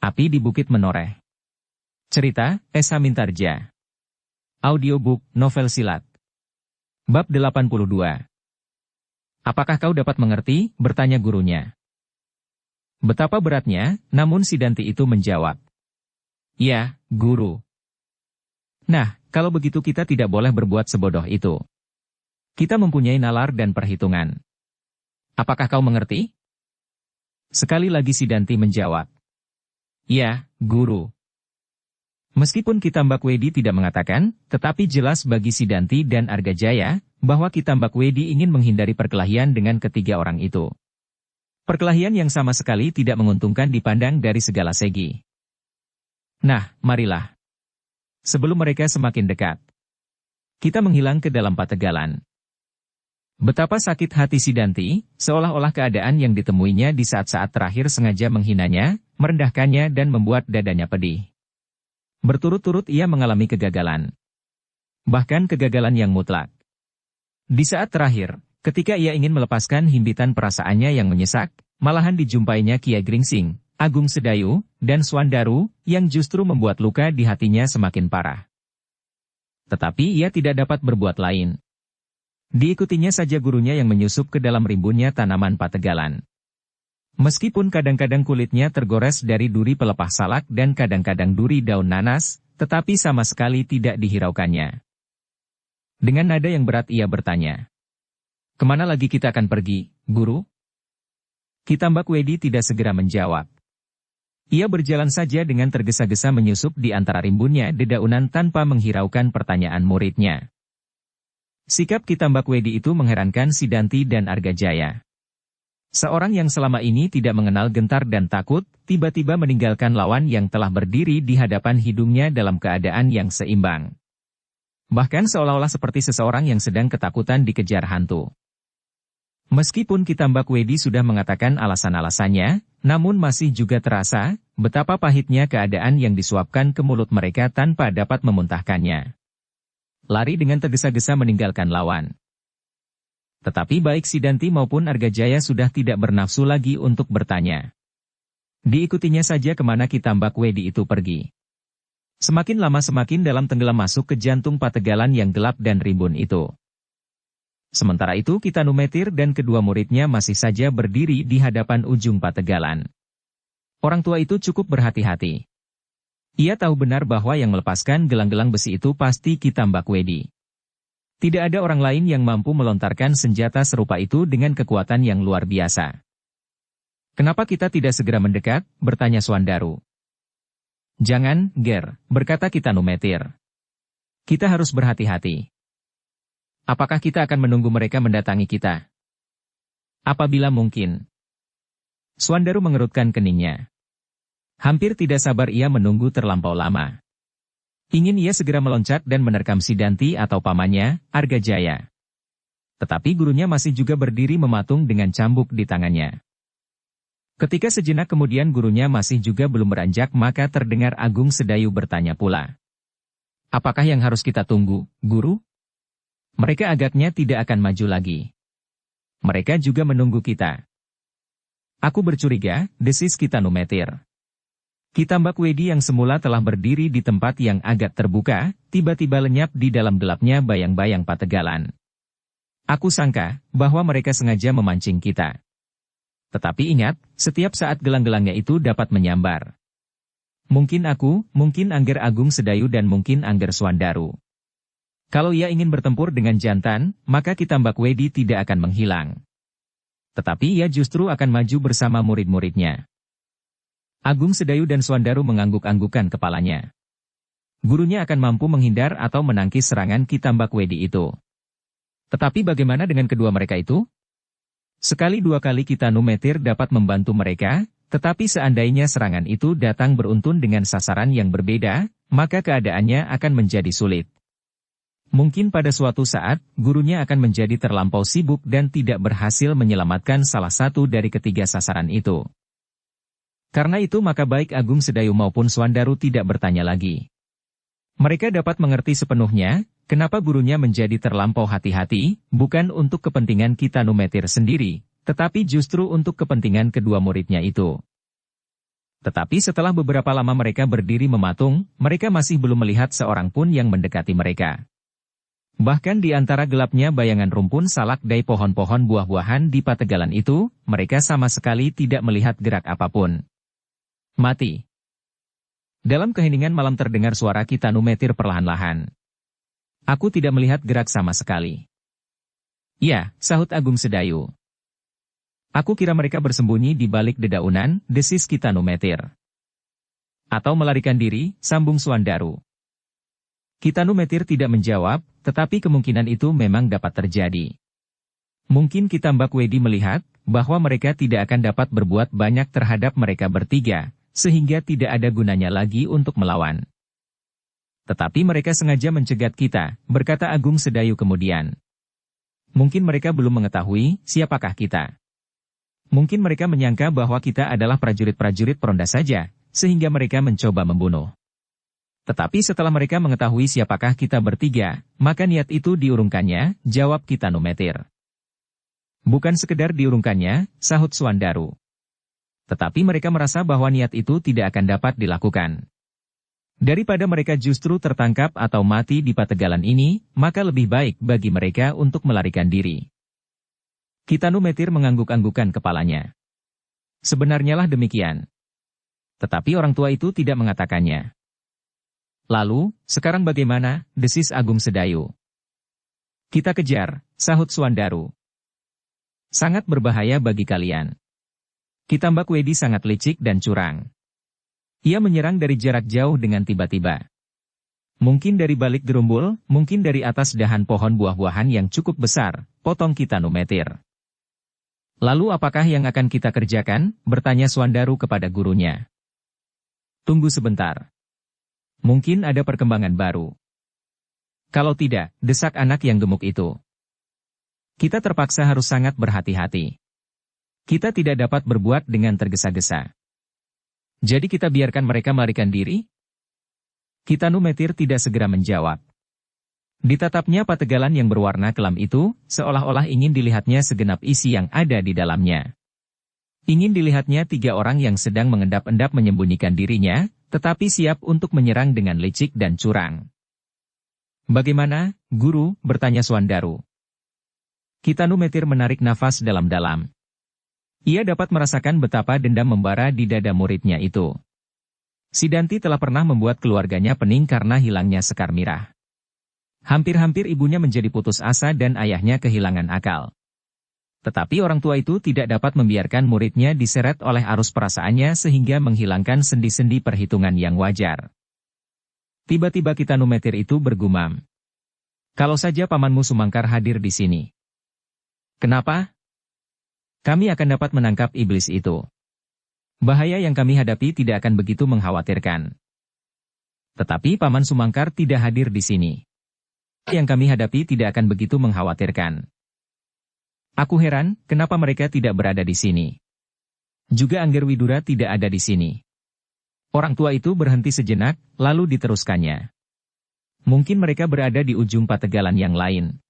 Api di Bukit Menoreh. Cerita, Esa Mintarja. Audiobook, novel silat. Bab 82. Apakah kau dapat mengerti? Bertanya gurunya. Betapa beratnya, namun si Danti itu menjawab. Ya, guru. Nah, kalau begitu kita tidak boleh berbuat sebodoh itu. Kita mempunyai nalar dan perhitungan. Apakah kau mengerti? Sekali lagi si Danti menjawab. Ya, guru. Meskipun Kitambak Wedi tidak mengatakan, tetapi jelas bagi si Danti dan Argajaya, bahwa Kitambak Wedi ingin menghindari perkelahian dengan ketiga orang itu. Perkelahian yang sama sekali tidak menguntungkan dipandang dari segala segi. Nah, marilah. Sebelum mereka semakin dekat, kita menghilang ke dalam pategalan. Betapa sakit hati si Danti, seolah-olah keadaan yang ditemuinya di saat-saat terakhir sengaja menghinanya, merendahkannya dan membuat dadanya pedih. Berturut-turut ia mengalami kegagalan. Bahkan kegagalan yang mutlak. Di saat terakhir, ketika ia ingin melepaskan himpitan perasaannya yang menyesak, malahan dijumpainya Kiai Gringsing, Agung Sedayu, dan Swandaru, yang justru membuat luka di hatinya semakin parah. Tetapi ia tidak dapat berbuat lain. Diikutinya saja gurunya yang menyusup ke dalam rimbunnya tanaman pategalan. Meskipun kadang-kadang kulitnya tergores dari duri pelepah salak dan kadang-kadang duri daun nanas, tetapi sama sekali tidak dihiraukannya. Dengan nada yang berat ia bertanya. Kemana lagi kita akan pergi, guru? Kitambak Wedi tidak segera menjawab. Ia berjalan saja dengan tergesa-gesa menyusup di antara rimbunnya dedaunan tanpa menghiraukan pertanyaan muridnya. Sikap Kitambak Wedi itu mengherankan si Danti dan Argajaya. Seorang yang selama ini tidak mengenal gentar dan takut, tiba-tiba meninggalkan lawan yang telah berdiri di hadapan hidungnya dalam keadaan yang seimbang. Bahkan seolah-olah seperti seseorang yang sedang ketakutan dikejar hantu. Meskipun Kitambak Wedi sudah mengatakan alasan-alasannya, namun masih juga terasa, betapa pahitnya keadaan yang disuapkan ke mulut mereka tanpa dapat memuntahkannya. Lari dengan tergesa-gesa meninggalkan lawan. Tetapi baik si Danti maupun Argajaya sudah tidak bernafsu lagi untuk bertanya. Diikutinya saja kemana Kitambak Wedi itu pergi. Semakin lama semakin dalam tenggelam masuk ke jantung pategalan yang gelap dan rimbun itu. Sementara itu Kitanumetir dan kedua muridnya masih saja berdiri di hadapan ujung pategalan. Orang tua itu cukup berhati-hati. Ia tahu benar bahwa yang melepaskan gelang-gelang besi itu pasti Kitambak Wedi. Tidak ada orang lain yang mampu melontarkan senjata serupa itu dengan kekuatan yang luar biasa. Kenapa kita tidak segera mendekat? Bertanya Swandaru. Jangan, Ger, berkata Kitanumetir. Kita harus berhati-hati. Apakah kita akan menunggu mereka mendatangi kita? Apabila mungkin. Swandaru mengerutkan keningnya. Hampir tidak sabar ia menunggu terlampau lama. Ingin ia segera meloncat dan menerkam si Danti atau pamannya, Argajaya. Tetapi gurunya masih juga berdiri mematung dengan cambuk di tangannya. Ketika sejenak kemudian gurunya masih juga belum beranjak maka terdengar Agung Sedayu bertanya pula. Apakah yang harus kita tunggu, guru? Mereka agaknya tidak akan maju lagi. Mereka juga menunggu kita. Aku bercuriga, desis Kitanumetir. Kitambak Wedi yang semula telah berdiri di tempat yang agak terbuka, tiba-tiba lenyap di dalam gelapnya bayang-bayang pategalan. Aku sangka bahwa mereka sengaja memancing kita. Tetapi ingat, setiap saat gelang-gelangnya itu dapat menyambar. Mungkin aku, mungkin Angger Agung Sedayu dan mungkin Angger Swandaru. Kalau ia ingin bertempur dengan jantan, maka Kitambak Wedi tidak akan menghilang. Tetapi ia justru akan maju bersama murid-muridnya. Agung Sedayu dan Swandaru mengangguk-anggukan kepalanya. Gurunya akan mampu menghindar atau menangkis serangan Kitambak Wedi itu. Tetapi bagaimana dengan kedua mereka itu? Sekali dua kali Kitanumetir dapat membantu mereka, tetapi seandainya serangan itu datang beruntun dengan sasaran yang berbeda, maka keadaannya akan menjadi sulit. Mungkin pada suatu saat, gurunya akan menjadi terlampau sibuk dan tidak berhasil menyelamatkan salah satu dari ketiga sasaran itu. Karena itu maka baik Agung Sedayu maupun Swandaru tidak bertanya lagi. Mereka dapat mengerti sepenuhnya, kenapa gurunya menjadi terlampau hati-hati, bukan untuk kepentingan Kitanumetir sendiri, tetapi justru untuk kepentingan kedua muridnya itu. Tetapi setelah beberapa lama mereka berdiri mematung, mereka masih belum melihat seorang pun yang mendekati mereka. Bahkan di antara gelapnya bayangan rumpun salak dari pohon-pohon buah-buahan di pategalan itu, mereka sama sekali tidak melihat gerak apapun. Mati. Dalam keheningan malam terdengar suara Kitanu Metir perlahan-lahan. Aku tidak melihat gerak sama sekali. Ya, sahut Agung Sedayu. Aku kira mereka bersembunyi di balik dedaunan, desis Kitanu Metir. Atau melarikan diri, sambung Suandaru. Kitanu Metir tidak menjawab, tetapi kemungkinan itu memang dapat terjadi. Mungkin Kitambak Wedi melihat, bahwa mereka tidak akan dapat berbuat banyak terhadap mereka bertiga, sehingga tidak ada gunanya lagi untuk melawan. Tetapi mereka sengaja mencegat kita, berkata Agung Sedayu kemudian. Mungkin mereka belum mengetahui, siapakah kita. Mungkin mereka menyangka bahwa kita adalah prajurit-prajurit peronda saja, sehingga mereka mencoba membunuh. Tetapi setelah mereka mengetahui siapakah kita bertiga, maka niat itu diurungkannya, jawab Kitanu Metir. Bukan sekedar diurungkannya, sahut Suandaru. Tetapi mereka merasa bahwa niat itu tidak akan dapat dilakukan. Daripada mereka justru tertangkap atau mati di pategalan ini, maka lebih baik bagi mereka untuk melarikan diri. Kitanu Metir mengangguk-anggukan kepalanya. Sebenarnya lah demikian. Tetapi orang tua itu tidak mengatakannya. Lalu, sekarang bagaimana, desis Agung Sedayu. Kita kejar, sahut Suandaru. Sangat berbahaya bagi kalian. Kitambak Wedi sangat licik dan curang. Ia menyerang dari jarak jauh dengan tiba-tiba. Mungkin dari balik gerumbul, mungkin dari atas dahan pohon buah-buahan yang cukup besar, potong Kitanu Metir. Lalu apakah yang akan kita kerjakan? Bertanya Suandaru kepada gurunya. Tunggu sebentar. Mungkin ada perkembangan baru. Kalau tidak, desak anak yang gemuk itu. Kita terpaksa harus sangat berhati-hati. Kita tidak dapat berbuat dengan tergesa-gesa. Jadi kita biarkan mereka melarikan diri? Kitanu Metir tidak segera menjawab. Ditatapnya pategalan yang berwarna kelam itu, seolah-olah ingin dilihatnya segenap isi yang ada di dalamnya. Ingin dilihatnya 3 orang yang sedang mengendap-endap menyembunyikan dirinya, tetapi siap untuk menyerang dengan licik dan curang. Bagaimana, guru? Bertanya Suandaru. Kitanu Metir menarik nafas dalam-dalam. Ia dapat merasakan betapa dendam membara di dada muridnya itu. Sidanti telah pernah membuat keluarganya pening karena hilangnya Sekar Mirah. Hampir-hampir ibunya menjadi putus asa dan ayahnya kehilangan akal. Tetapi orang tua itu tidak dapat membiarkan muridnya diseret oleh arus perasaannya sehingga menghilangkan sendi-sendi perhitungan yang wajar. Tiba-tiba Kitanu Metir itu bergumam. Kalau saja pamanmu Sumangkar hadir di sini. Kenapa? Kami akan dapat menangkap iblis itu. Bahaya yang kami hadapi tidak akan begitu mengkhawatirkan. Tetapi paman Sumangkar tidak hadir di sini. Yang kami hadapi tidak akan begitu mengkhawatirkan. Aku heran, kenapa mereka tidak berada di sini. Juga Angger Widura tidak ada di sini. Orang tua itu berhenti sejenak, lalu diteruskannya. Mungkin mereka berada di ujung pategalan yang lain.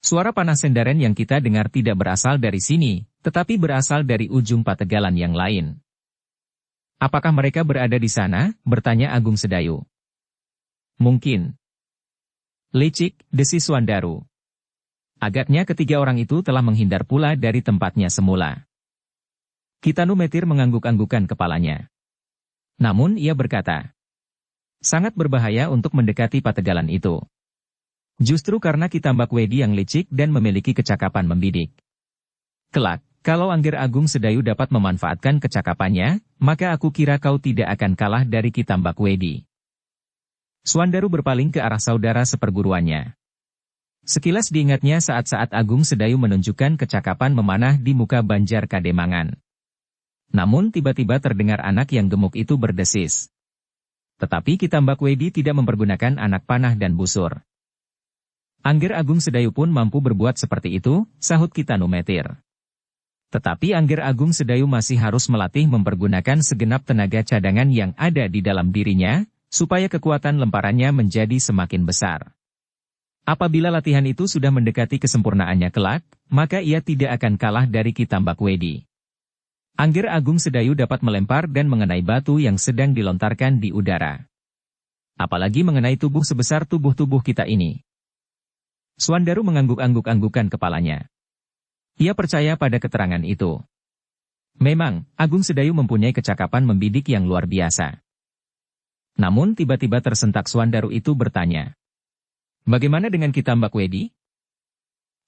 Suara panah sendaren yang kita dengar tidak berasal dari sini, tetapi berasal dari ujung pategalan yang lain. Apakah mereka berada di sana? Bertanya Agung Sedayu. Mungkin. Licik, desis Suandaru. Agaknya ketiga orang itu telah menghindar pula dari tempatnya semula. Kitanu Metir mengangguk-anggukan kepalanya. Namun ia berkata, sangat berbahaya untuk mendekati pategalan itu. Justru karena Kitambak Wedi yang licik dan memiliki kecakapan membidik. Kelak, kalau Angger Agung Sedayu dapat memanfaatkan kecakapannya, maka aku kira kau tidak akan kalah dari Kitambak Wedi. Suandaru berpaling ke arah saudara seperguruannya. Sekilas diingatnya saat-saat Agung Sedayu menunjukkan kecakapan memanah di muka Banjar Kademangan. Namun tiba-tiba terdengar anak yang gemuk itu berdesis. Tetapi Kitambak Wedi tidak mempergunakan anak panah dan busur. Angger Agung Sedayu pun mampu berbuat seperti itu, sahut Kitanu Metir. Tetapi Angger Agung Sedayu masih harus melatih mempergunakan segenap tenaga cadangan yang ada di dalam dirinya, supaya kekuatan lemparannya menjadi semakin besar. Apabila latihan itu sudah mendekati kesempurnaannya kelak, maka ia tidak akan kalah dari Kitambak Wedi. Angger Agung Sedayu dapat melempar dan mengenai batu yang sedang dilontarkan di udara. Apalagi mengenai tubuh sebesar tubuh-tubuh kita ini. Suandaru mengangguk-angguk-anggukan kepalanya. Ia percaya pada keterangan itu. Memang, Agung Sedayu mempunyai kecakapan membidik yang luar biasa. Namun tiba-tiba tersentak Suandaru itu bertanya. Bagaimana dengan kita Mbak Wedi?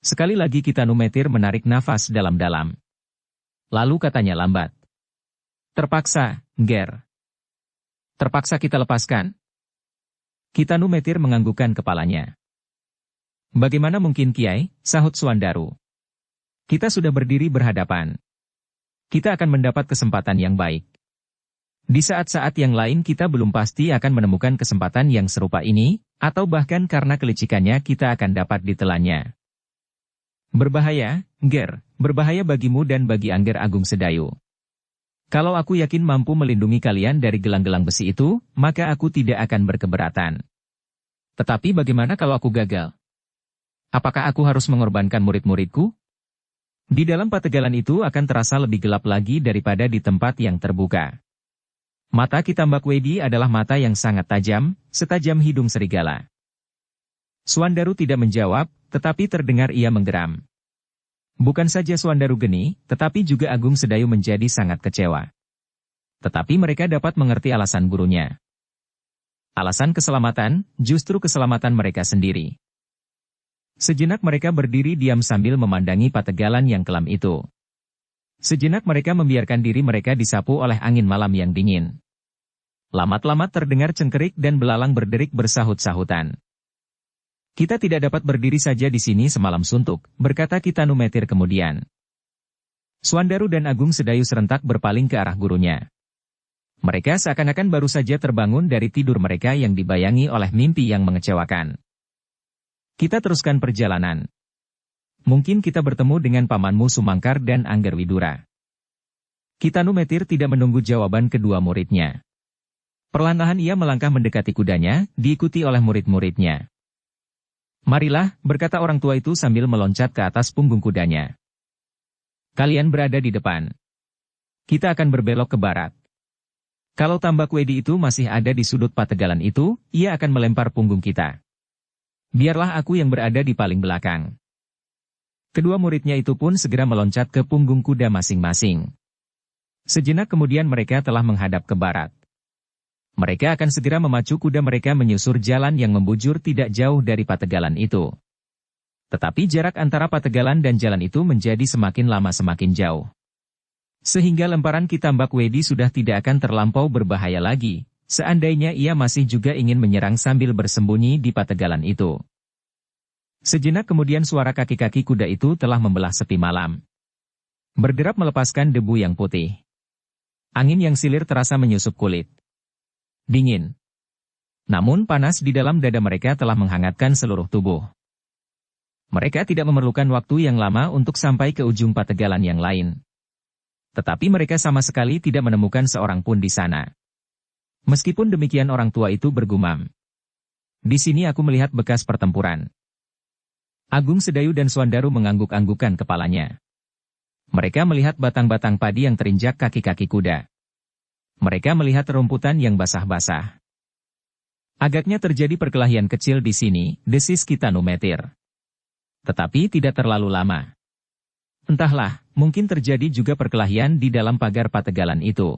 Sekali lagi Kitanumetir menarik nafas dalam-dalam. Lalu katanya lambat. Terpaksa, Nger. Terpaksa kita lepaskan? Kitanumetir menganggukkan kepalanya. Bagaimana mungkin Kiai, sahut Suandaru. Kita sudah berdiri berhadapan. Kita akan mendapat kesempatan yang baik. Di saat-saat yang lain kita belum pasti akan menemukan kesempatan yang serupa ini, atau bahkan karena kelicikannya kita akan dapat ditelannya. Berbahaya, Nger, berbahaya bagimu dan bagi Angger Agung Sedayu. Kalau aku yakin mampu melindungi kalian dari gelang-gelang besi itu, maka aku tidak akan berkeberatan. Tetapi bagaimana kalau aku gagal? Apakah aku harus mengorbankan murid-muridku? Di dalam pategalan itu akan terasa lebih gelap lagi daripada di tempat yang terbuka. Mata kita Mbak Wedi adalah mata yang sangat tajam, setajam hidung serigala. Suandaru tidak menjawab, tetapi terdengar ia menggeram. Bukan saja Suandaru geni, tetapi juga Agung Sedayu menjadi sangat kecewa. Tetapi mereka dapat mengerti alasan gurunya. Alasan keselamatan, justru keselamatan mereka sendiri. Sejenak mereka berdiri diam sambil memandangi pategalan yang kelam itu. Sejenak mereka membiarkan diri mereka disapu oleh angin malam yang dingin. Lamat-lamat terdengar cengkerik dan belalang berderik bersahut-sahutan. Kita tidak dapat berdiri saja di sini semalam suntuk, berkata Kitanumetir kemudian. Suandaru dan Agung Sedayu serentak berpaling ke arah gurunya. Mereka seakan-akan baru saja terbangun dari tidur mereka yang dibayangi oleh mimpi yang mengecewakan. Kita teruskan perjalanan. Mungkin kita bertemu dengan pamanmu Sumangkar dan Angger Widura. Kitanumetir tidak menunggu jawaban kedua muridnya. Perlahan-lahan ia melangkah mendekati kudanya, diikuti oleh murid-muridnya. Marilah, berkata orang tua itu sambil meloncat ke atas punggung kudanya. Kalian berada di depan. Kita akan berbelok ke barat. Kalau Tambak Wedi itu masih ada di sudut pategalan itu, ia akan melempar punggung kita. Biarlah aku yang berada di paling belakang. Kedua muridnya itu pun segera meloncat ke punggung kuda masing-masing. Sejenak kemudian mereka telah menghadap ke barat. Mereka akan segera memacu kuda mereka menyusur jalan yang membujur tidak jauh dari pategalan itu. Tetapi jarak antara pategalan dan jalan itu menjadi semakin lama semakin jauh. Sehingga lemparan Kitambak Wedi sudah tidak akan terlampau berbahaya lagi, seandainya ia masih juga ingin menyerang sambil bersembunyi di pategalan itu. Sejenak kemudian suara kaki-kaki kuda itu telah membelah sepi malam. Berderap melepaskan debu yang putih. Angin yang silir terasa menyusup kulit. Dingin. Namun panas di dalam dada mereka telah menghangatkan seluruh tubuh. Mereka tidak memerlukan waktu yang lama untuk sampai ke ujung pategalan yang lain. Tetapi mereka sama sekali tidak menemukan seorang pun di sana. Meskipun demikian orang tua itu bergumam. Di sini aku melihat bekas pertempuran. Agung Sedayu dan Suandaru mengangguk-anggukan kepalanya. Mereka melihat batang-batang padi yang terinjak kaki-kaki kuda. Mereka melihat rumputan yang basah-basah. Agaknya terjadi perkelahian kecil di sini, desis Kitanumetir. Tetapi tidak terlalu lama. Entahlah, mungkin terjadi juga perkelahian di dalam pagar pategalan itu.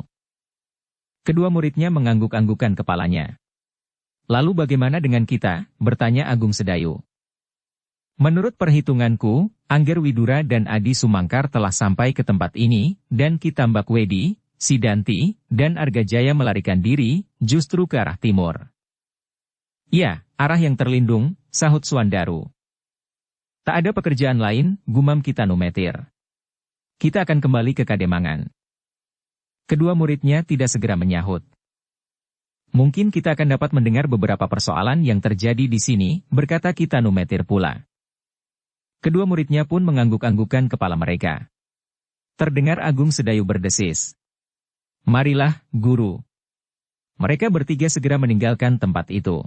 Kedua muridnya mengangguk-anggukan kepalanya. Lalu bagaimana dengan kita? Bertanya Agung Sedayu. Menurut perhitunganku, Angger Widura dan Adi Sumangkar telah sampai ke tempat ini, dan Kitambak Wedi, Sidanti, dan Argajaya melarikan diri, justru ke arah timur. Ya, arah yang terlindung, sahut Suandaru. Tak ada pekerjaan lain, gumam Kitanumetir. Kita akan kembali ke Kademangan. Kedua muridnya tidak segera menyahut. Mungkin kita akan dapat mendengar beberapa persoalan yang terjadi di sini, berkata Kitanumetir pula. Kedua muridnya pun mengangguk-anggukan kepala mereka. Terdengar Agung Sedayu berdesis. Marilah, guru. Mereka bertiga segera meninggalkan tempat itu.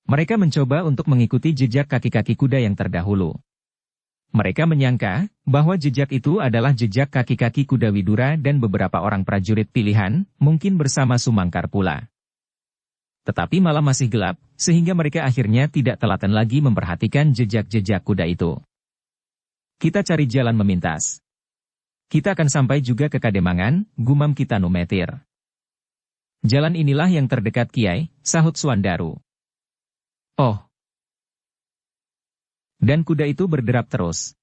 Mereka mencoba untuk mengikuti jejak kaki-kaki kuda yang terdahulu. Mereka menyangka bahwa jejak itu adalah jejak kaki-kaki kuda Widura dan beberapa orang prajurit pilihan, mungkin bersama Sumangkar pula. Tetapi malam masih gelap, sehingga mereka akhirnya tidak telaten lagi memperhatikan jejak-jejak kuda itu. Kita cari jalan memintas. Kita akan sampai juga ke Kademangan, gumam Kitanu Metir. Jalan inilah yang terdekat Kiai, sahut Suandaru. Oh. Dan kuda itu berderap terus.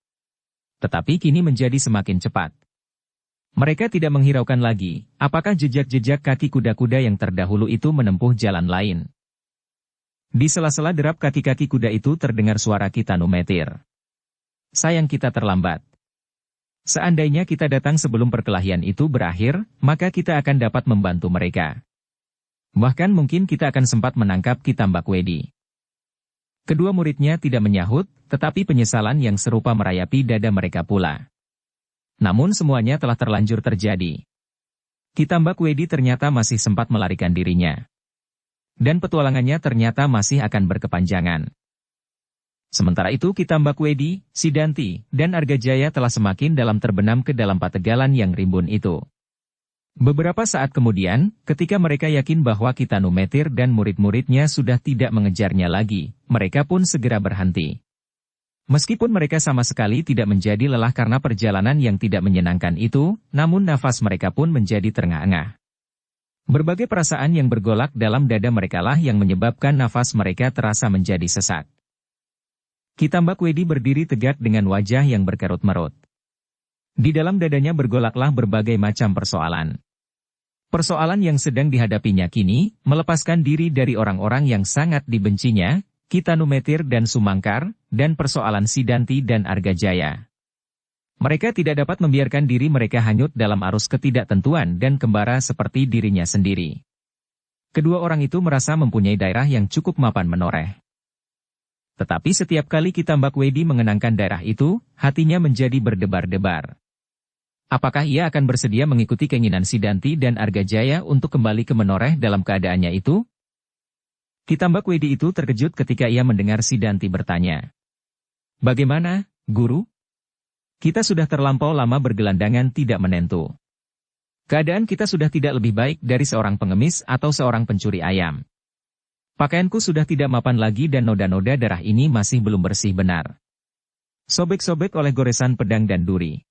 Tetapi kini menjadi semakin cepat. Mereka tidak menghiraukan lagi, apakah jejak-jejak kaki kuda-kuda yang terdahulu itu menempuh jalan lain. Di sela-sela derap kaki-kaki kuda itu terdengar suara Kitanu Metir. Sayang kita terlambat. Seandainya kita datang sebelum perkelahian itu berakhir, maka kita akan dapat membantu mereka. Bahkan mungkin kita akan sempat menangkap Ki Tambakwedi. Kedua muridnya tidak menyahut, tetapi penyesalan yang serupa merayapi dada mereka pula. Namun semuanya telah terlanjur terjadi. Ki Tambakwedi ternyata masih sempat melarikan dirinya. Dan petualangannya ternyata masih akan berkepanjangan. Sementara itu Ki Tambakwedi, Sidanti, dan Argajaya telah semakin dalam terbenam ke dalam pategalan yang rimbun itu. Beberapa saat kemudian, ketika mereka yakin bahwa Kitanu Metir dan murid-muridnya sudah tidak mengejarnya lagi, mereka pun segera berhenti. Meskipun mereka sama sekali tidak menjadi lelah karena perjalanan yang tidak menyenangkan itu, namun nafas mereka pun menjadi terengah-engah. Berbagai perasaan yang bergolak dalam dada merekalah yang menyebabkan nafas mereka terasa menjadi sesak. Ki Tambakwedi berdiri tegak dengan wajah yang berkerut-merut. Di dalam dadanya bergolaklah berbagai macam persoalan. Persoalan yang sedang dihadapinya kini, melepaskan diri dari orang-orang yang sangat dibencinya, Kitanu Metir dan Sumangkar, dan persoalan Sidanti dan Argajaya. Mereka tidak dapat membiarkan diri mereka hanyut dalam arus ketidaktentuan dan kembara seperti dirinya sendiri. Kedua orang itu merasa mempunyai daerah yang cukup mapan menoreh. Tetapi setiap kali Ki Tambakwedi mengenangkan daerah itu, hatinya menjadi berdebar-debar. Apakah ia akan bersedia mengikuti keinginan Sidanti dan Argajaya untuk kembali ke menoreh dalam keadaannya itu? Ki Tambakwedi itu terkejut ketika ia mendengar Sidanti bertanya. Bagaimana, Guru? Kita sudah terlampau lama bergelandangan tidak menentu. Keadaan kita sudah tidak lebih baik dari seorang pengemis atau seorang pencuri ayam. Pakaianku sudah tidak mapan lagi dan noda-noda darah ini masih belum bersih benar. Sobek-sobek oleh goresan pedang dan duri.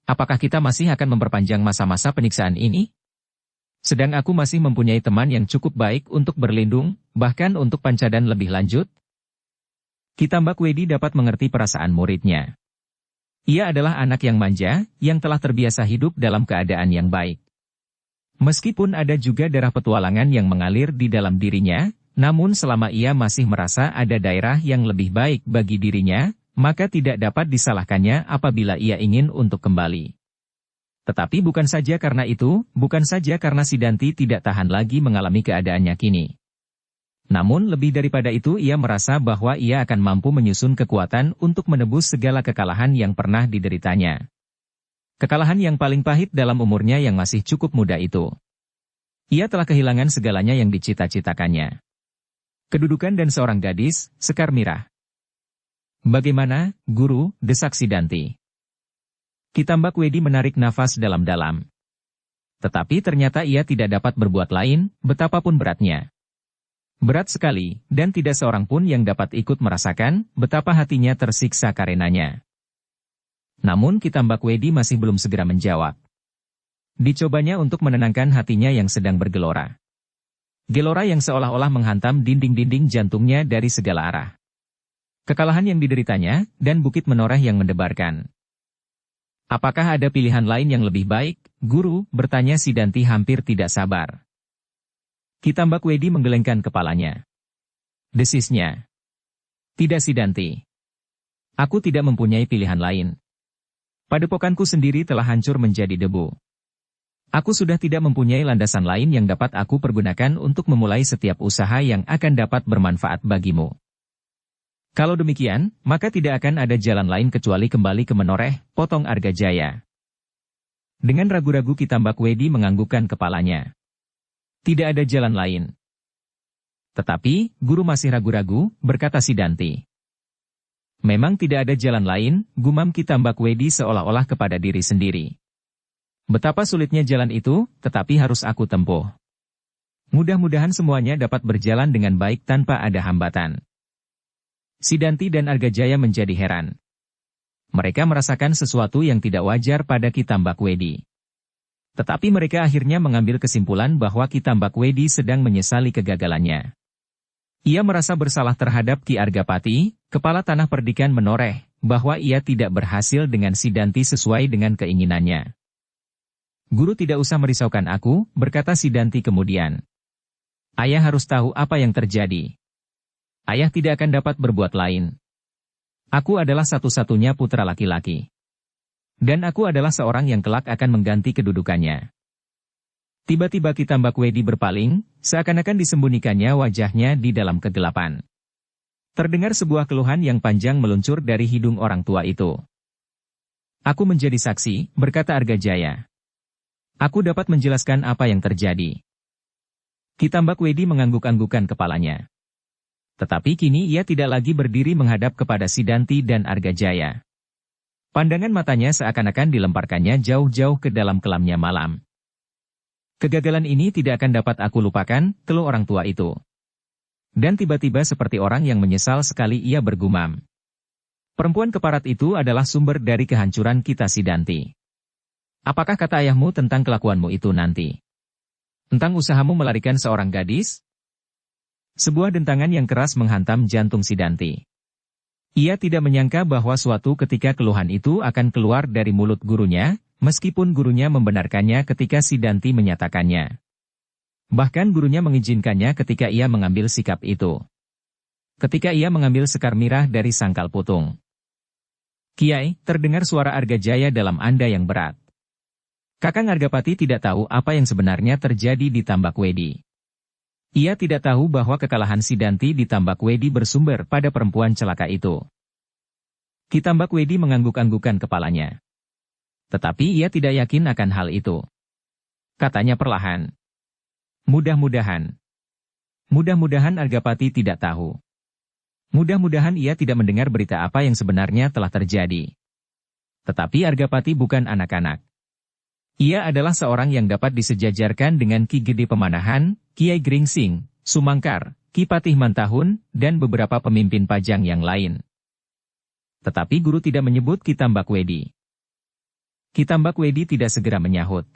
Apakah kita masih akan memperpanjang masa-masa penyiksaan ini? Sedang aku masih mempunyai teman yang cukup baik untuk berlindung, bahkan untuk pancadan lebih lanjut. Ki Tambakwedi dapat mengerti perasaan muridnya. Ia adalah anak yang manja, yang telah terbiasa hidup dalam keadaan yang baik. Meskipun ada juga darah petualangan yang mengalir di dalam dirinya, namun selama ia masih merasa ada daerah yang lebih baik bagi dirinya, maka tidak dapat disalahkannya apabila ia ingin untuk kembali. Tetapi bukan saja karena itu, bukan saja karena Sidanti tidak tahan lagi mengalami keadaannya kini. Namun lebih daripada itu ia merasa bahwa ia akan mampu menyusun kekuatan untuk menebus segala kekalahan yang pernah dideritanya. Kekalahan yang paling pahit dalam umurnya yang masih cukup muda itu. Ia telah kehilangan segalanya yang dicita-citakannya. Kedudukan dan seorang gadis, Sekar Mirah. Bagaimana, Guru? Desak Sidanti. Ki Tambakwedi menarik nafas dalam-dalam. Tetapi ternyata ia tidak dapat berbuat lain, betapapun beratnya. Berat sekali, dan tidak seorang pun yang dapat ikut merasakan betapa hatinya tersiksa karenanya. Namun Ki Tambakwedi masih belum segera menjawab. Dicobanya untuk menenangkan hatinya yang sedang bergelora. Gelora yang seolah-olah menghantam dinding-dinding jantungnya dari segala arah. Kekalahan yang dideritanya, dan bukit menoreh yang mendebarkan. Apakah ada pilihan lain yang lebih baik, Guru? Bertanya Sidanti hampir tidak sabar. Ki Tambakwedi menggelengkan kepalanya. Desisnya. Tidak Sidanti. Aku tidak mempunyai pilihan lain. Padepokanku sendiri telah hancur menjadi debu. Aku sudah tidak mempunyai landasan lain yang dapat aku pergunakan untuk memulai setiap usaha yang akan dapat bermanfaat bagimu. Kalau demikian, maka tidak akan ada jalan lain kecuali kembali ke menoreh, potong Argajaya. Dengan ragu-ragu Ki Tambakwedi menganggukkan kepalanya. Tidak ada jalan lain. Tetapi, Guru masih ragu-ragu, berkata Sidanti. Memang tidak ada jalan lain, gumam Ki Tambak Wedi seolah-olah kepada diri sendiri. Betapa sulitnya jalan itu, tetapi harus aku tempuh. Mudah-mudahan semuanya dapat berjalan dengan baik tanpa ada hambatan. Sidanti dan Argajaya menjadi heran. Mereka merasakan sesuatu yang tidak wajar pada Ki Tambak Wedi. Tetapi mereka akhirnya mengambil kesimpulan bahwa Ki Tambak Wedi sedang menyesali kegagalannya. Ia merasa bersalah terhadap Ki Argapati, kepala tanah perdikan menoreh, bahwa ia tidak berhasil dengan Sidanti sesuai dengan keinginannya. Guru tidak usah merisaukan aku, berkata Sidanti kemudian. Ayah harus tahu apa yang terjadi. Ayah tidak akan dapat berbuat lain. Aku adalah satu-satunya putra laki-laki. Dan aku adalah seorang yang kelak akan mengganti kedudukannya. Tiba-tiba Ki Tambak Wedi berpaling, seakan-akan disembunyikannya wajahnya di dalam kegelapan. Terdengar sebuah keluhan yang panjang meluncur dari hidung orang tua itu. Aku menjadi saksi, berkata Argajaya. Aku dapat menjelaskan apa yang terjadi. Ki Tambak Wedi mengangguk-anggukan kepalanya. Tetapi kini ia tidak lagi berdiri menghadap kepada Sidanti dan Argajaya. Pandangan matanya seakan-akan dilemparkannya jauh-jauh ke dalam kelamnya malam. Kegagalan ini tidak akan dapat aku lupakan, keluh orang tua itu. Dan tiba-tiba seperti orang yang menyesal sekali ia bergumam. Perempuan keparat itu adalah sumber dari kehancuran kita Sidanti. Apakah kata ayahmu tentang kelakuanmu itu nanti? Tentang usahamu melarikan seorang gadis? Sebuah dentangan yang keras menghantam jantung Sidanti. Ia tidak menyangka bahwa suatu ketika keluhan itu akan keluar dari mulut gurunya, meskipun gurunya membenarkannya ketika Sidanti menyatakannya. Bahkan gurunya mengizinkannya ketika ia mengambil sikap itu. Ketika ia mengambil sekar mirah dari sangkal putung. Kiai, terdengar suara Argajaya dalam anda yang berat. Kakang Argapati tidak tahu apa yang sebenarnya terjadi di Tambak Wedi. Ia tidak tahu bahwa kekalahan Sidanti di Tambak Wedi bersumber pada perempuan celaka itu. Ki Tambak Wedi mengangguk-anggukan kepalanya. Tetapi ia tidak yakin akan hal itu. Katanya perlahan. Mudah-mudahan. Mudah-mudahan Argapati tidak tahu. Mudah-mudahan ia tidak mendengar berita apa yang sebenarnya telah terjadi. Tetapi Argapati bukan anak-anak. Ia adalah seorang yang dapat disejajarkan dengan Ki Gede Pemanahan, Kiai Gringsing, Sumangkar, Ki Patih Mantahun, dan beberapa pemimpin Pajang yang lain. Tetapi guru tidak menyebut Ki Tambak Wedi. Ki Tambak Wedi tidak segera menyahut.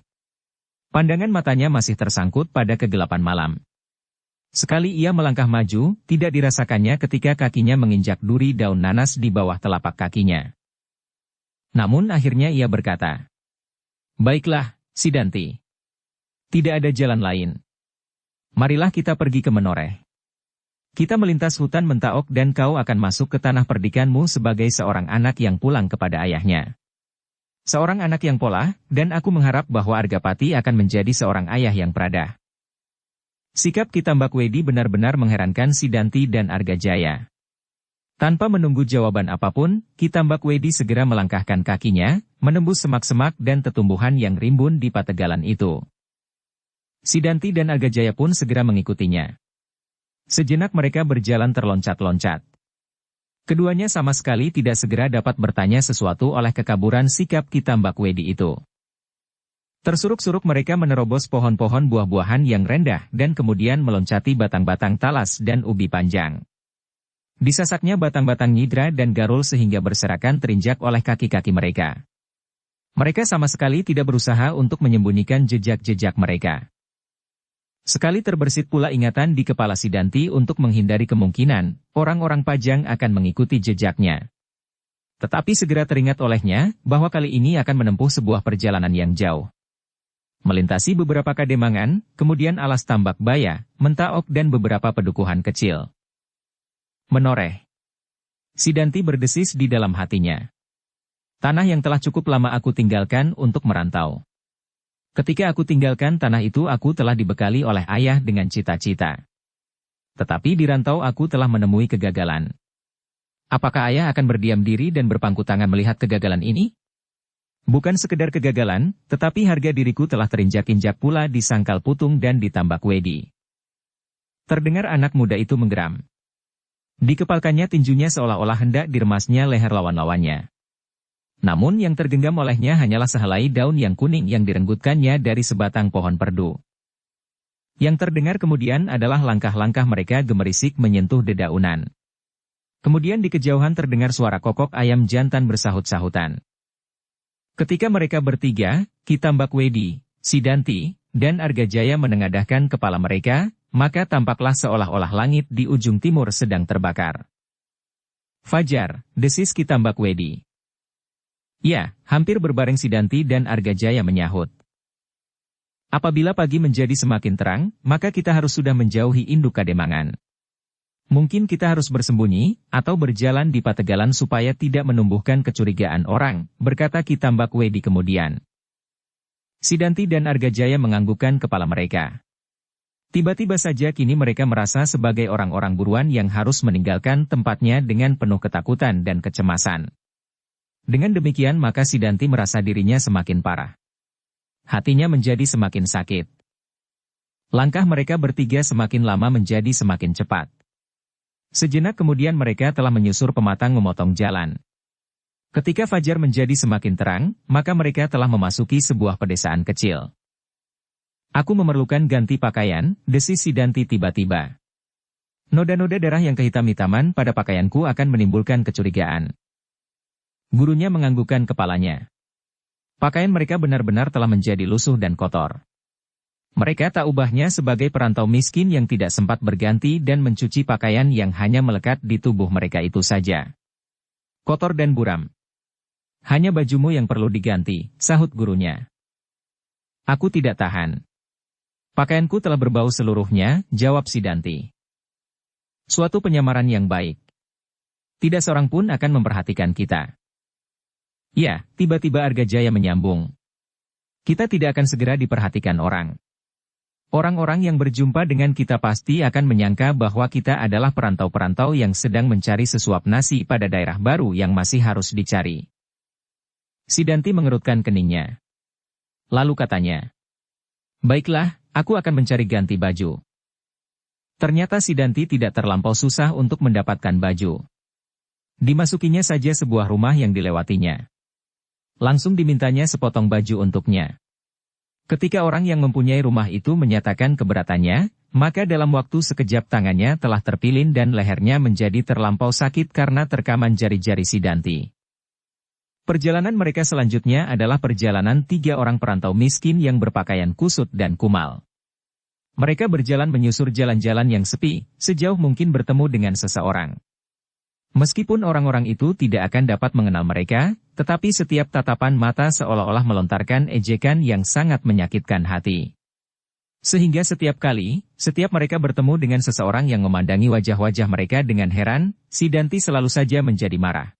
Pandangan matanya masih tersangkut pada kegelapan malam. Sekali ia melangkah maju, tidak dirasakannya ketika kakinya menginjak duri daun nanas di bawah telapak kakinya. Namun akhirnya ia berkata, "Baiklah, Sidanti. Tidak ada jalan lain. Marilah kita pergi ke Menoreh. Kita melintas hutan Mentaok dan kau akan masuk ke tanah perdikanmu sebagai seorang anak yang pulang kepada ayahnya. Seorang anak yang pola, dan aku mengharap bahwa Argapati akan menjadi seorang ayah yang prada." Sikap Ki Tambak Wedi benar-benar mengherankan Sidanti dan Argajaya. Tanpa menunggu jawaban apapun, Ki Tambak Wedi segera melangkahkan kakinya, menembus semak-semak dan tetumbuhan yang rimbun di pategalan itu. Sidanti dan Argajaya pun segera mengikutinya. Sejenak mereka berjalan terloncat-loncat. Keduanya sama sekali tidak segera dapat bertanya sesuatu oleh kekaburan sikap Ki Tambak Wedi itu. Tersuruk-suruk mereka menerobos pohon-pohon buah-buahan yang rendah dan kemudian meloncati batang-batang talas dan ubi panjang. Disasaknya batang-batang nyidra dan garul sehingga berserakan terinjak oleh kaki-kaki mereka. Mereka sama sekali tidak berusaha untuk menyembunyikan jejak-jejak mereka. Sekali terbersit pula ingatan di kepala Sidanti untuk menghindari kemungkinan orang-orang Pajang akan mengikuti jejaknya. Tetapi segera teringat olehnya bahwa kali ini akan menempuh sebuah perjalanan yang jauh. Melintasi beberapa kademangan, kemudian alas tambak baya, Mentaok dan beberapa pedukuhan kecil. Menoreh. Sidanti berdesis di dalam hatinya. Tanah yang telah cukup lama aku tinggalkan untuk merantau. Ketika aku tinggalkan tanah itu aku telah dibekali oleh ayah dengan cita-cita. Tetapi di rantau aku telah menemui kegagalan. Apakah ayah akan berdiam diri dan berpangku tangan melihat kegagalan ini? Bukan sekedar kegagalan, tetapi harga diriku telah terinjak-injak pula di sangkal putung dan di Tambak Wedi. Terdengar anak muda itu menggeram. Dikepalkannya tinjunya seolah-olah hendak diremasnya leher lawan-lawannya. Namun yang tergenggam olehnya hanyalah sehelai daun yang kuning yang direnggutkannya dari sebatang pohon perdu. Yang terdengar kemudian adalah langkah-langkah mereka gemerisik menyentuh dedaunan. Kemudian di kejauhan terdengar suara kokok ayam jantan bersahut-sahutan. Ketika mereka bertiga, Ki Tambak Wedi, Sidanti, dan Argajaya menengadahkan kepala mereka, maka tampaklah seolah-olah langit di ujung timur sedang terbakar. Fajar, desis Ki Tambak Wedi. Ya, hampir berbareng Sidanti dan Argajaya menyahut. Apabila pagi menjadi semakin terang, maka kita harus sudah menjauhi induk Kademangan. Mungkin kita harus bersembunyi, atau berjalan di Pategalan supaya tidak menumbuhkan kecurigaan orang, berkata Ki Tambak Wedi kemudian. Sidanti dan Argajaya menganggukkan kepala mereka. Tiba-tiba saja kini mereka merasa sebagai orang-orang buruan yang harus meninggalkan tempatnya dengan penuh ketakutan dan kecemasan. Dengan demikian maka Sidanti merasa dirinya semakin parah. Hatinya menjadi semakin sakit. Langkah mereka bertiga semakin lama menjadi semakin cepat. Sejenak kemudian mereka telah menyusur pematang memotong jalan. Ketika fajar menjadi semakin terang, maka mereka telah memasuki sebuah pedesaan kecil. Aku memerlukan ganti pakaian, desis Sidanti tiba-tiba. Noda-noda darah yang kehitam-hitaman pada pakaianku akan menimbulkan kecurigaan. Gurunya menganggukkan kepalanya. Pakaian mereka benar-benar telah menjadi lusuh dan kotor. Mereka tak ubahnya sebagai perantau miskin yang tidak sempat berganti dan mencuci pakaian yang hanya melekat di tubuh mereka itu saja. Kotor dan buram. Hanya bajumu yang perlu diganti, sahut gurunya. Aku tidak tahan. Pakaianku telah berbau seluruhnya, jawab Sidanti. Suatu penyamaran yang baik. Tidak seorang pun akan memperhatikan kita. Ya, tiba-tiba Argajaya menyambung. Kita tidak akan segera diperhatikan orang. Orang-orang yang berjumpa dengan kita pasti akan menyangka bahwa kita adalah perantau-perantau yang sedang mencari sesuap nasi pada daerah baru yang masih harus dicari. Sidanti mengerutkan keningnya. Lalu katanya, baiklah, aku akan mencari ganti baju. Ternyata Sidanti tidak terlampau susah untuk mendapatkan baju. Dimasukinya saja sebuah rumah yang dilewatinya. Langsung dimintanya sepotong baju untuknya. Ketika orang yang mempunyai rumah itu menyatakan keberatannya, maka dalam waktu sekejap tangannya telah terpilin dan lehernya menjadi terlampau sakit karena terkaman jari-jari Sidanti. Perjalanan mereka selanjutnya adalah perjalanan 3 orang perantau miskin yang berpakaian kusut dan kumal. Mereka berjalan menyusur jalan-jalan yang sepi, sejauh mungkin bertemu dengan seseorang. Meskipun orang-orang itu tidak akan dapat mengenal mereka, tetapi setiap tatapan mata seolah-olah melontarkan ejekan yang sangat menyakitkan hati. Sehingga setiap kali, setiap mereka bertemu dengan seseorang yang memandangi wajah-wajah mereka dengan heran, Sidanti selalu saja menjadi marah.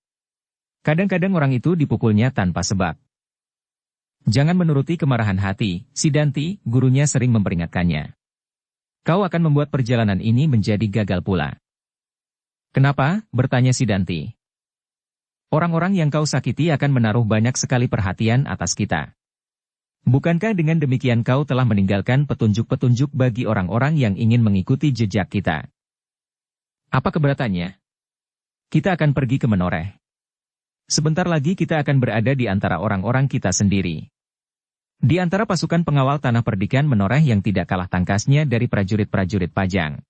Kadang-kadang orang itu dipukulnya tanpa sebab. Jangan menuruti kemarahan hati, Sidanti, gurunya sering memperingatkannya. Kau akan membuat perjalanan ini menjadi gagal pula. Kenapa? Bertanya Sidanti. Orang-orang yang kau sakiti akan menaruh banyak sekali perhatian atas kita. Bukankah dengan demikian kau telah meninggalkan petunjuk-petunjuk bagi orang-orang yang ingin mengikuti jejak kita? Apa keberatannya? Kita akan pergi ke Menoreh. Sebentar lagi kita akan berada di antara orang-orang kita sendiri. Di antara pasukan pengawal tanah perdikan Menoreh yang tidak kalah tangkasnya dari prajurit-prajurit Pajang.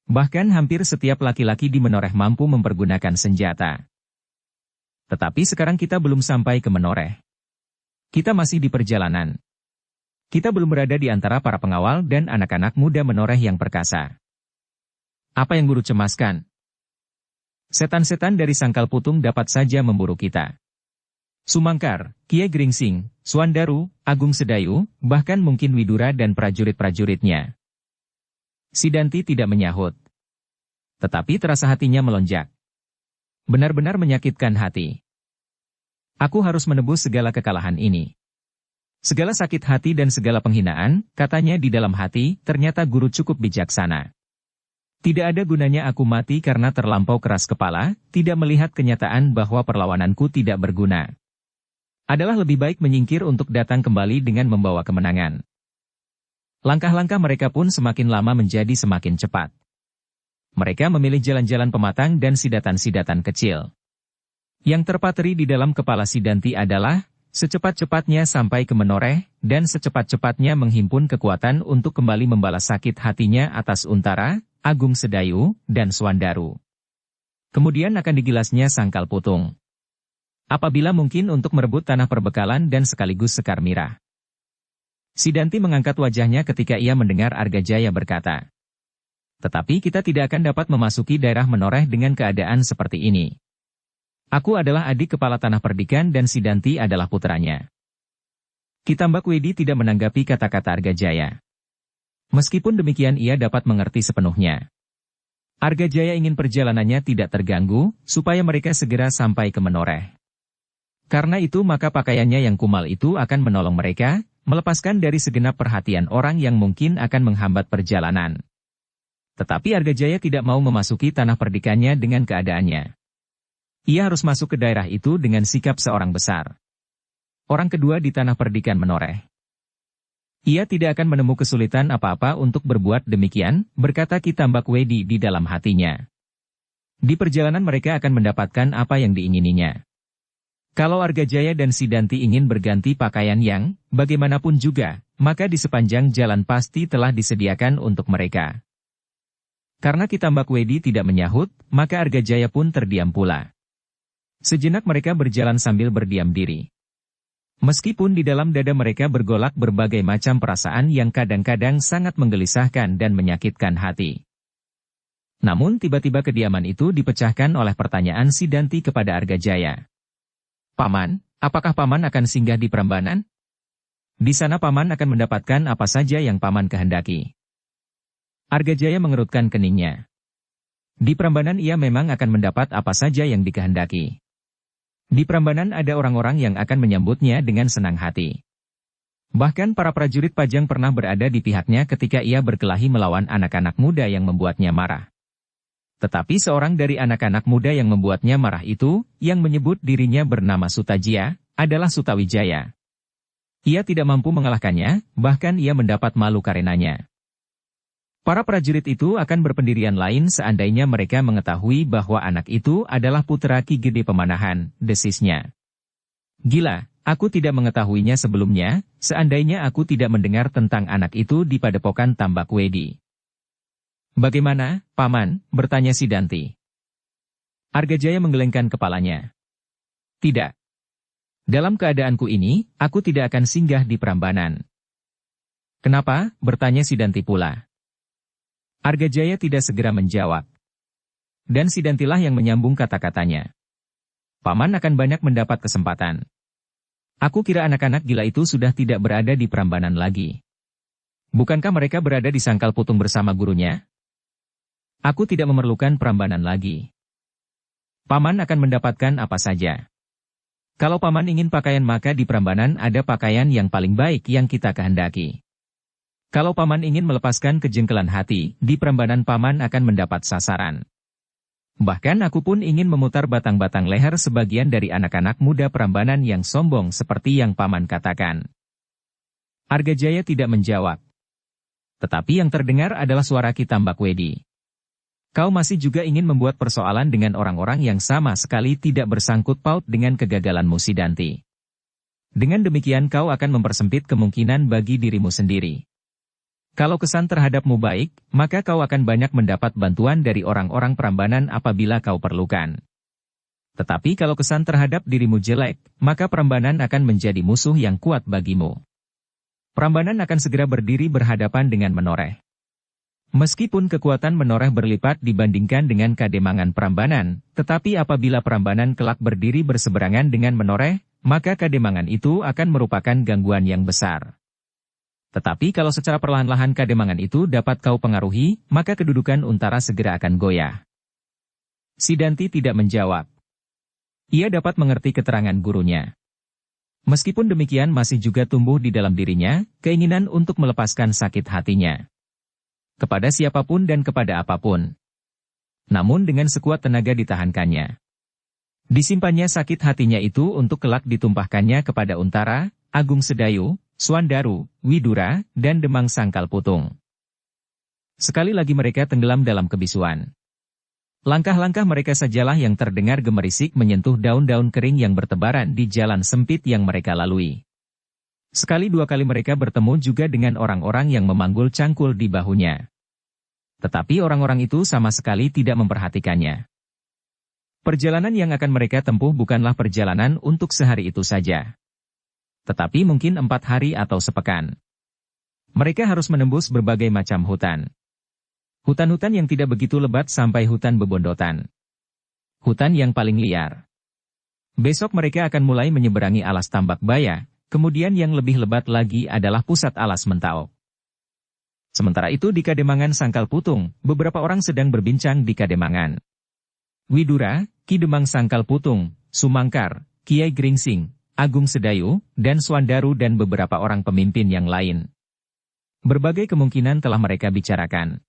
Bahkan hampir setiap laki-laki di Menoreh mampu mempergunakan senjata. Tetapi sekarang kita belum sampai ke Menoreh. Kita masih di perjalanan. Kita belum berada di antara para pengawal dan anak-anak muda Menoreh yang perkasa. Apa yang guru cemaskan? Setan-setan dari Sangkal Putung dapat saja memburu kita. Sumangkar, Kiai Gringsing, Suandaru, Agung Sedayu, bahkan mungkin Widura dan prajurit-prajuritnya. Sidanti tidak menyahut. Tetapi terasa hatinya melonjak. Benar-benar menyakitkan hati. Aku harus menebus segala kekalahan ini. Segala sakit hati dan segala penghinaan, katanya di dalam hati, ternyata guru cukup bijaksana. Tidak ada gunanya aku mati karena terlampau keras kepala, tidak melihat kenyataan bahwa perlawananku tidak berguna. Adalah lebih baik menyingkir untuk datang kembali dengan membawa kemenangan. Langkah-langkah mereka pun semakin lama menjadi semakin cepat. Mereka memilih jalan-jalan pematang dan sidatan-sidatan kecil. Yang terpatri di dalam kepala Sidanti adalah, secepat-cepatnya sampai ke Menoreh, dan secepat-cepatnya menghimpun kekuatan untuk kembali membalas sakit hatinya atas Untara, Agung Sedayu, dan Swandaru. Kemudian akan digilasnya Sangkal Putung. Apabila mungkin untuk merebut tanah perbekalan dan sekaligus Sekar Mirah. Sidanti mengangkat wajahnya ketika ia mendengar Argajaya berkata, "Tetapi kita tidak akan dapat memasuki daerah Menoreh dengan keadaan seperti ini. Aku adalah adik kepala tanah perdikan dan Sidanti adalah putranya." Ki Tambak Wedi tidak menanggapi kata-kata Argajaya. Meskipun demikian ia dapat mengerti sepenuhnya. Argajaya ingin perjalanannya tidak terganggu, supaya mereka segera sampai ke Menoreh. Karena itu maka pakaiannya yang kumal itu akan menolong mereka, melepaskan dari segenap perhatian orang yang mungkin akan menghambat perjalanan. Tetapi Argajaya tidak mau memasuki tanah perdikannya dengan keadaannya. Ia harus masuk ke daerah itu dengan sikap seorang besar. Orang kedua di tanah perdikan Menoreh. Ia tidak akan menemukan kesulitan apa-apa untuk berbuat demikian, berkata Ki Tambak Wedi di dalam hatinya. Di perjalanan mereka akan mendapatkan apa yang diingininya. Kalau Argajaya dan Sidanti ingin berganti pakaian yang, bagaimanapun juga, maka di sepanjang jalan pasti telah disediakan untuk mereka. Karena Ki Tambak Wedi tidak menyahut, maka Argajaya pun terdiam pula. Sejenak mereka berjalan sambil berdiam diri. Meskipun di dalam dada mereka bergolak berbagai macam perasaan yang kadang-kadang sangat menggelisahkan dan menyakitkan hati. Namun tiba-tiba kediaman itu dipecahkan oleh pertanyaan Sidanti kepada Argajaya. "Paman, apakah Paman akan singgah di Prambanan? Di sana Paman akan mendapatkan apa saja yang Paman kehendaki." Argajaya mengerutkan keningnya. Di Prambanan ia memang akan mendapat apa saja yang dikehendaki. Di Prambanan ada orang-orang yang akan menyambutnya dengan senang hati. Bahkan para prajurit Pajang pernah berada di pihaknya ketika ia berkelahi melawan anak-anak muda yang membuatnya marah. Tetapi seorang dari anak-anak muda yang membuatnya marah itu, yang menyebut dirinya bernama Sutajia, adalah Sutawijaya. Ia tidak mampu mengalahkannya, bahkan ia mendapat malu karenanya. Para prajurit itu akan berpendirian lain seandainya mereka mengetahui bahwa anak itu adalah putra Ki Gede Pemanahan, desisnya. "Gila, aku tidak mengetahuinya sebelumnya, seandainya aku tidak mendengar tentang anak itu di Padepokan Tambak Wedi." "Bagaimana, Paman?" bertanya Sidanti. Argajaya menggelengkan kepalanya. "Tidak. Dalam keadaanku ini, aku tidak akan singgah di Prambanan." "Kenapa?" bertanya Sidanti pula. Argajaya tidak segera menjawab. Dan Sidantilah yang menyambung kata-katanya. "Paman akan banyak mendapat kesempatan. Aku kira anak-anak gila itu sudah tidak berada di Prambanan lagi. Bukankah mereka berada di Sangkal Putung bersama gurunya? Aku tidak memerlukan Prambanan lagi. Paman akan mendapatkan apa saja. Kalau Paman ingin pakaian maka di Prambanan ada pakaian yang paling baik yang kita kehendaki. Kalau Paman ingin melepaskan kejengkelan hati, di Prambanan Paman akan mendapat sasaran. Bahkan aku pun ingin memutar batang-batang leher sebagian dari anak-anak muda Prambanan yang sombong seperti yang Paman katakan." Argajaya tidak menjawab. Tetapi yang terdengar adalah suara Ki Tambak Wedi. "Kau masih juga ingin membuat persoalan dengan orang-orang yang sama sekali tidak bersangkut paut dengan kegagalanmu Sidanti. Dengan demikian kau akan mempersempit kemungkinan bagi dirimu sendiri. Kalau kesan terhadapmu baik, maka kau akan banyak mendapat bantuan dari orang-orang Prambanan apabila kau perlukan. Tetapi kalau kesan terhadap dirimu jelek, maka Prambanan akan menjadi musuh yang kuat bagimu. Prambanan akan segera berdiri berhadapan dengan Menoreh. Meskipun kekuatan Menoreh berlipat dibandingkan dengan Kademangan Prambanan, tetapi apabila Prambanan kelak berdiri berseberangan dengan Menoreh, maka Kademangan itu akan merupakan gangguan yang besar. Tetapi kalau secara perlahan-lahan Kademangan itu dapat kau pengaruhi, maka kedudukan Untara segera akan goyah." Sidanti tidak menjawab. Ia dapat mengerti keterangan gurunya. Meskipun demikian masih juga tumbuh di dalam dirinya, keinginan untuk melepaskan sakit hatinya. Kepada siapapun dan kepada apapun. Namun dengan sekuat tenaga ditahankannya. Disimpannya sakit hatinya itu untuk kelak ditumpahkannya kepada Untara, Agung Sedayu, Swandaru, Widura, dan Demang Sangkal Putung. Sekali lagi mereka tenggelam dalam kebisuan. Langkah-langkah mereka sajalah yang terdengar gemerisik menyentuh daun-daun kering yang bertebaran di jalan sempit yang mereka lalui. Sekali dua kali mereka bertemu juga dengan orang-orang yang memanggul cangkul di bahunya. Tetapi orang-orang itu sama sekali tidak memperhatikannya. Perjalanan yang akan mereka tempuh bukanlah perjalanan untuk sehari itu saja. Tetapi mungkin 4 hari atau sepekan. Mereka harus menembus berbagai macam hutan. Hutan-hutan yang tidak begitu lebat sampai hutan bebondotan. Hutan yang paling liar. Besok mereka akan mulai menyeberangi alas Tambak Baya, kemudian yang lebih lebat lagi adalah pusat alas Mentaok. Sementara itu di Kademangan Sangkal Putung, beberapa orang sedang berbincang di Kademangan. Widura, Ki Demang Sangkal Putung, Sumangkar, Kiai Gringsing, Agung Sedayu, dan Swandaru dan beberapa orang pemimpin yang lain. Berbagai kemungkinan telah mereka bicarakan.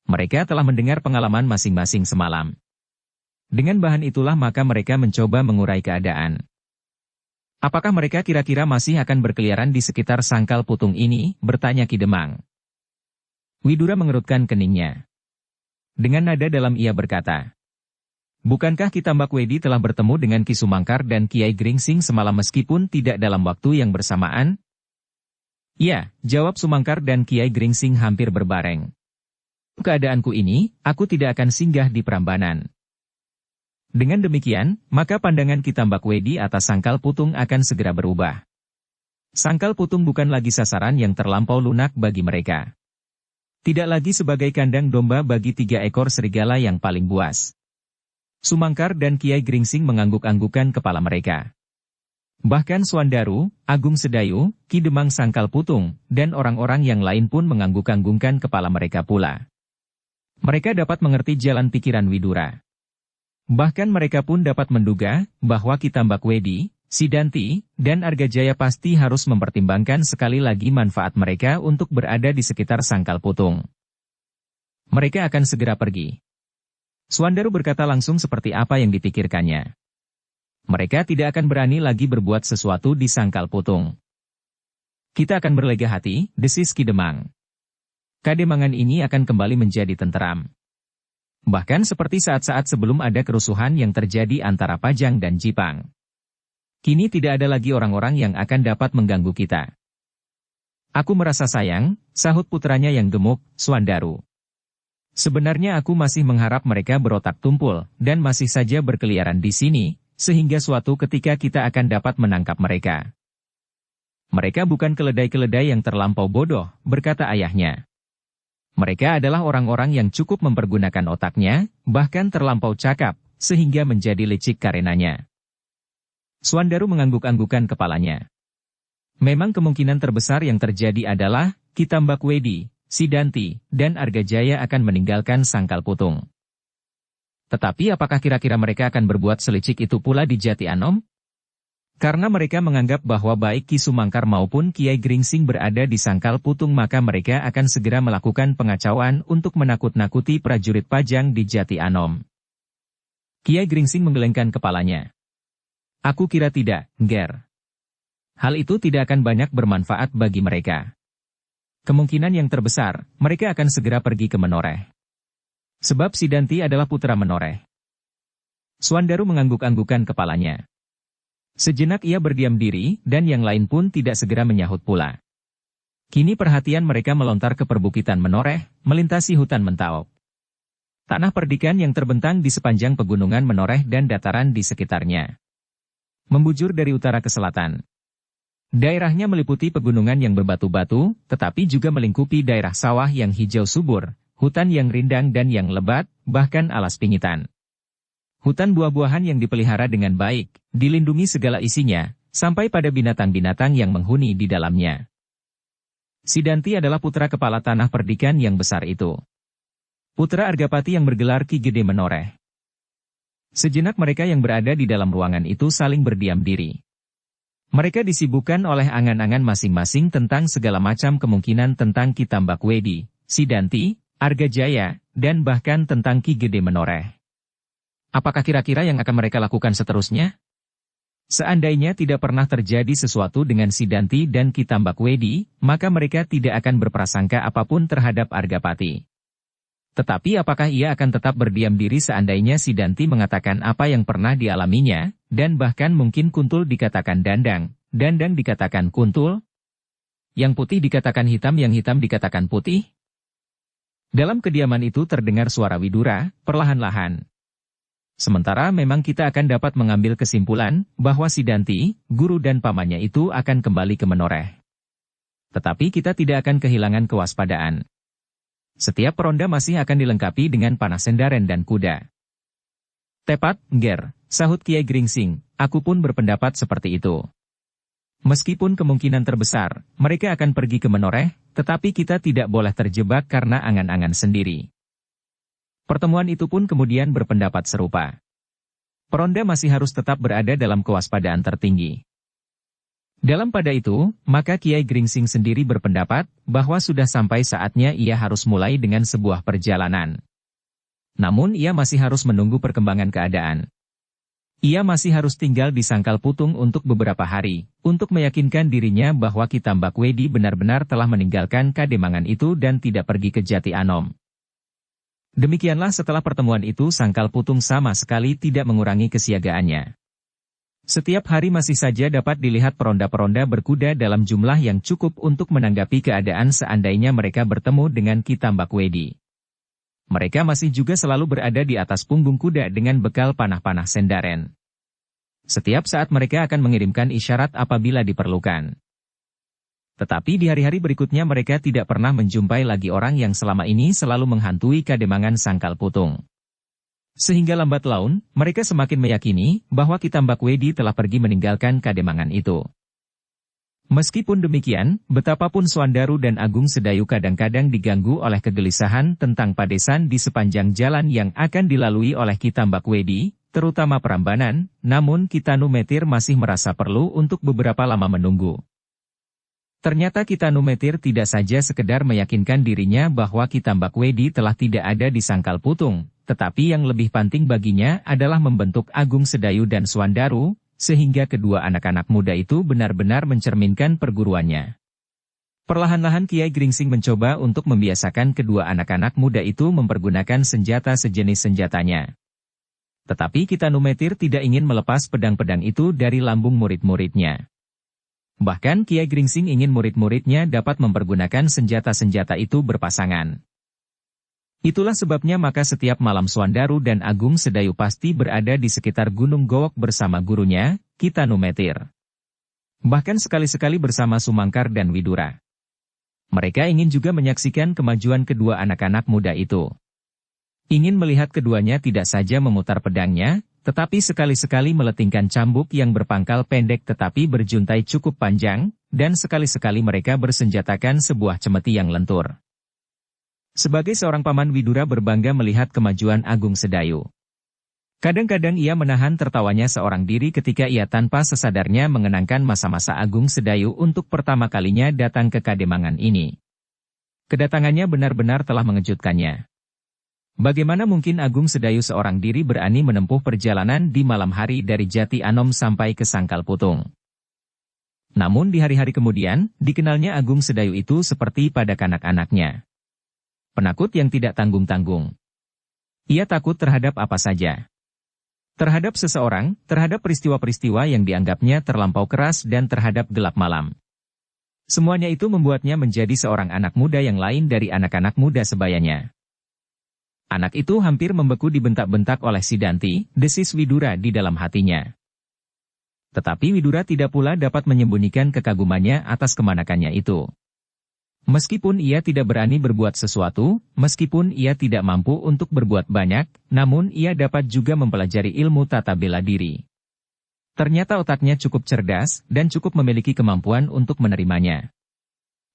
Mereka telah mendengar pengalaman masing-masing semalam. Dengan bahan itulah maka mereka mencoba mengurai keadaan. Apakah mereka kira-kira masih akan berkeliaran di sekitar Sangkal Putung ini? Bertanya Ki Demang. Widura mengerutkan keningnya. Dengan nada dalam ia berkata, "Bukankah Ki Tambak Wedi telah bertemu dengan Ki Sumangkar dan Kiai Gringsing semalam meskipun tidak dalam waktu yang bersamaan?" "Ya," jawab Sumangkar dan Kiai Gringsing hampir berbareng. "Keadaanku ini, aku tidak akan singgah di Prambanan." Dengan demikian, maka pandangan Ki Tambak Wedi atas Sangkal Putung akan segera berubah. Sangkal Putung bukan lagi sasaran yang terlampau lunak bagi mereka. Tidak lagi sebagai kandang domba bagi 3 ekor serigala yang paling buas. Sumangkar dan Kiai Gringsing mengangguk-anggukan kepala mereka. Bahkan Swandaru, Agung Sedayu, Ki Demang Sangkal Putung, dan orang-orang yang lain pun mengangguk-anggungkan kepala mereka pula. Mereka dapat mengerti jalan pikiran Widura. Bahkan mereka pun dapat menduga bahwa Ki Tambak Wedi, Sidanti, dan Argajaya pasti harus mempertimbangkan sekali lagi manfaat mereka untuk berada di sekitar Sangkal Putung. Mereka akan segera pergi. Swandaru berkata langsung seperti apa yang dipikirkannya. Mereka tidak akan berani lagi berbuat sesuatu di Sangkal Putung. "Kita akan berlega hati," desis Ki Demang. "Kademangan ini akan kembali menjadi tenteram. Bahkan seperti saat-saat sebelum ada kerusuhan yang terjadi antara Pajang dan Jipang. Kini tidak ada lagi orang-orang yang akan dapat mengganggu kita." "Aku merasa sayang," sahut putranya yang gemuk, Swandaru. "Sebenarnya aku masih mengharap mereka berotak tumpul dan masih saja berkeliaran di sini, sehingga suatu ketika kita akan dapat menangkap mereka." "Mereka bukan keledai-keledai yang terlampau bodoh," berkata ayahnya. "Mereka adalah orang-orang yang cukup mempergunakan otaknya, bahkan terlampau cakap, sehingga menjadi licik karenanya." Swandaru mengangguk-anggukan kepalanya. Memang kemungkinan terbesar yang terjadi adalah Ki Tambak Wedi, Sidanti, dan Argajaya akan meninggalkan Sangkal Putung. Tetapi apakah kira-kira mereka akan berbuat selicik itu pula di Jati Anom? Karena mereka menganggap bahwa baik Ki Sumangkar maupun Kiai Gringsing berada di Sangkal Putung maka mereka akan segera melakukan pengacauan untuk menakut-nakuti prajurit Pajang di Jati Anom. Kiai Gringsing menggelengkan kepalanya. "Aku kira tidak, Nger. Hal itu tidak akan banyak bermanfaat bagi mereka. Kemungkinan yang terbesar, mereka akan segera pergi ke Menoreh. Sebab Sidanti adalah putra Menoreh." Swandaru mengangguk-anggukan kepalanya. Sejenak ia berdiam diri, dan yang lain pun tidak segera menyahut pula. Kini perhatian mereka melontar ke perbukitan Menoreh, melintasi hutan Mentaok. Tanah perdikan yang terbentang di sepanjang pegunungan Menoreh dan dataran di sekitarnya. Membujur dari utara ke selatan. Daerahnya meliputi pegunungan yang berbatu-batu, tetapi juga melingkupi daerah sawah yang hijau subur, hutan yang rindang dan yang lebat, bahkan alas pingitan. Hutan buah-buahan yang dipelihara dengan baik, dilindungi segala isinya, sampai pada binatang-binatang yang menghuni di dalamnya. Sidanti adalah putra kepala tanah perdikan yang besar itu. Putra Argapati yang bergelar Ki Gede Menoreh. Sejenak mereka yang berada di dalam ruangan itu saling berdiam diri. Mereka disibukkan oleh angan-angan masing-masing tentang segala macam kemungkinan tentang Ki Tambak Wedi, Sidanti, Argajaya, dan bahkan tentang Ki Gede Menoreh. Apakah kira-kira yang akan mereka lakukan seterusnya? Seandainya tidak pernah terjadi sesuatu dengan Sidanti dan Ki Tambak Wedi, maka mereka tidak akan berprasangka apapun terhadap Argapati. Tetapi apakah ia akan tetap berdiam diri seandainya si Danti mengatakan apa yang pernah dialaminya, dan bahkan mungkin Kuntul dikatakan Dandang, Dandang dikatakan Kuntul, yang putih dikatakan hitam, yang hitam dikatakan putih? Dalam kediaman itu terdengar suara Widura, perlahan-lahan. Sementara memang kita akan dapat mengambil kesimpulan, bahwa si Danti, guru dan pamannya itu akan kembali ke Menoreh. Tetapi kita tidak akan kehilangan kewaspadaan. Setiap peronda masih akan dilengkapi dengan panah sendaren dan kuda. Tepat, Nger, sahut Kiai Gringsing, aku pun berpendapat seperti itu. Meskipun kemungkinan terbesar, mereka akan pergi ke Menoreh, tetapi kita tidak boleh terjebak karena angan-angan sendiri. Pertemuan itu pun kemudian berpendapat serupa. Peronda masih harus tetap berada dalam kewaspadaan tertinggi. Dalam pada itu, maka Kiai Gringsing sendiri berpendapat bahwa sudah sampai saatnya ia harus mulai dengan sebuah perjalanan. Namun ia masih harus menunggu perkembangan keadaan. Ia masih harus tinggal di Sangkal Putung untuk beberapa hari, untuk meyakinkan dirinya bahwa Ki Tambak Wedi benar-benar telah meninggalkan Kademangan itu dan tidak pergi ke Jati Anom. Demikianlah setelah pertemuan itu Sangkal Putung sama sekali tidak mengurangi kesiagaannya. Setiap hari masih saja dapat dilihat peronda-peronda berkuda dalam jumlah yang cukup untuk menanggapi keadaan seandainya mereka bertemu dengan Ki Tambak Wedi. Mereka masih juga selalu berada di atas punggung kuda dengan bekal panah-panah sendaren. Setiap saat mereka akan mengirimkan isyarat apabila diperlukan. Tetapi di hari-hari berikutnya mereka tidak pernah menjumpai lagi orang yang selama ini selalu menghantui Kademangan Sangkal Putung. Sehingga lambat laun, mereka semakin meyakini bahwa Ki Tambak Wedi telah pergi meninggalkan Kademangan itu. Meskipun demikian, betapapun Suandaru dan Agung Sedayu kadang-kadang diganggu oleh kegelisahan tentang padesan di sepanjang jalan yang akan dilalui oleh Ki Tambak Wedi, terutama Prambanan, namun Ki Tanu Metir masih merasa perlu untuk beberapa lama menunggu. Ternyata Ki Tanu Metir tidak saja sekedar meyakinkan dirinya bahwa Ki Tambak Wedi telah tidak ada di Sangkal Putung, tetapi yang lebih penting baginya adalah membentuk Agung Sedayu dan Suandaru, sehingga kedua anak-anak muda itu benar-benar mencerminkan perguruannya. Perlahan-lahan Kiai Gringsing mencoba untuk membiasakan kedua anak-anak muda itu mempergunakan senjata sejenis senjatanya. Tetapi Ki Tanu Metir tidak ingin melepas pedang-pedang itu dari lambung murid-muridnya. Bahkan Kiai Gringsing ingin murid-muridnya dapat mempergunakan senjata-senjata itu berpasangan. Itulah sebabnya maka setiap malam Suandaru dan Agung Sedayu pasti berada di sekitar Gunung Gowok bersama gurunya, Ki Tanu Metir. Bahkan sekali-sekali bersama Sumangkar dan Widura. Mereka ingin juga menyaksikan kemajuan kedua anak-anak muda itu. Ingin melihat keduanya tidak saja memutar pedangnya, tetapi sekali-sekali meletingkan cambuk yang berpangkal pendek tetapi berjuntai cukup panjang, dan sekali-sekali mereka bersenjatakan sebuah cemeti yang lentur. Sebagai seorang paman Widura berbangga melihat kemajuan Agung Sedayu. Kadang-kadang ia menahan tertawanya seorang diri ketika ia tanpa sesadarnya mengenangkan masa-masa Agung Sedayu untuk pertama kalinya datang ke Kademangan ini. Kedatangannya benar-benar telah mengejutkannya. Bagaimana mungkin Agung Sedayu seorang diri berani menempuh perjalanan di malam hari dari Jati Anom sampai ke Sangkal Putung? Namun di hari-hari kemudian, dikenalnya Agung Sedayu itu seperti pada kanak-anaknya. Penakut yang tidak tanggung-tanggung. Ia takut terhadap apa saja. Terhadap seseorang, terhadap peristiwa-peristiwa yang dianggapnya terlampau keras dan terhadap gelap malam. Semuanya itu membuatnya menjadi seorang anak muda yang lain dari anak-anak muda sebayanya. Anak itu hampir membeku dibentak-bentak oleh si Danti, desis Widura di dalam hatinya. Tetapi Widura tidak pula dapat menyembunyikan kekagumannya atas kemanakannya itu. Meskipun ia tidak berani berbuat sesuatu, meskipun ia tidak mampu untuk berbuat banyak, namun ia dapat juga mempelajari ilmu tata bela diri. Ternyata otaknya cukup cerdas dan cukup memiliki kemampuan untuk menerimanya.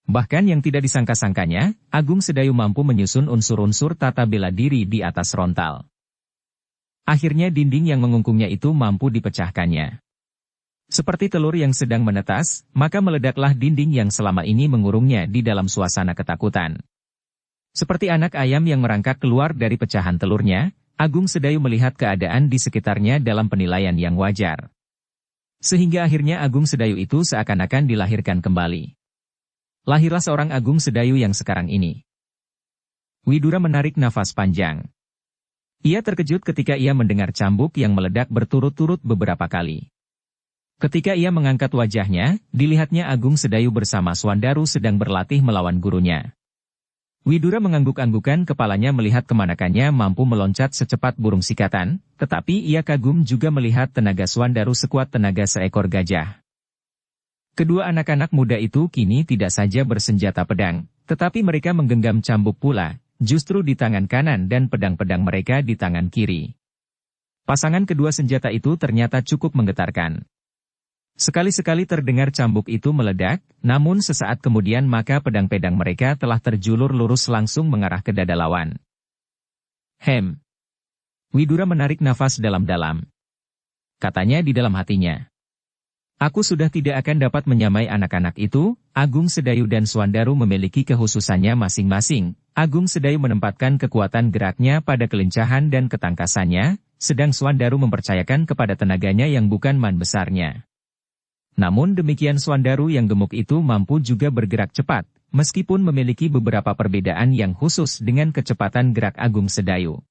Bahkan yang tidak disangka-sangkanya, Agung Sedayu mampu menyusun unsur-unsur tata bela diri di atas rontal. Akhirnya dinding yang mengungkungnya itu mampu dipecahkannya. Seperti telur yang sedang menetas, maka meledaklah dinding yang selama ini mengurungnya di dalam suasana ketakutan. Seperti anak ayam yang merangkak keluar dari pecahan telurnya, Agung Sedayu melihat keadaan di sekitarnya dalam penilaian yang wajar. Sehingga akhirnya Agung Sedayu itu seakan-akan dilahirkan kembali. Lahirlah seorang Agung Sedayu yang sekarang ini. Widura menarik nafas panjang. Ia terkejut ketika ia mendengar cambuk yang meledak berturut-turut beberapa kali. Ketika ia mengangkat wajahnya, dilihatnya Agung Sedayu bersama Swandaru sedang berlatih melawan gurunya. Widura mengangguk-anggukan kepalanya melihat kemanakannya mampu meloncat secepat burung sikatan, tetapi ia kagum juga melihat tenaga Swandaru sekuat tenaga seekor gajah. Kedua anak-anak muda itu kini tidak saja bersenjata pedang, tetapi mereka menggenggam cambuk pula, justru di tangan kanan dan pedang-pedang mereka di tangan kiri. Pasangan kedua senjata itu ternyata cukup menggetarkan. Sekali-sekali terdengar cambuk itu meledak, namun sesaat kemudian maka pedang-pedang mereka telah terjulur lurus langsung mengarah ke dada lawan. Hem. Widura menarik nafas dalam-dalam. Katanya di dalam hatinya. Aku sudah tidak akan dapat menyamai anak-anak itu. Agung Sedayu dan Swandaru memiliki kekhususannya masing-masing. Agung Sedayu menempatkan kekuatan geraknya pada kelincahan dan ketangkasannya, sedang Swandaru mempercayakan kepada tenaganya yang bukan man besarnya. Namun demikian Swandaru yang gemuk itu mampu juga bergerak cepat, meskipun memiliki beberapa perbedaan yang khusus dengan kecepatan gerak Agung Sedayu.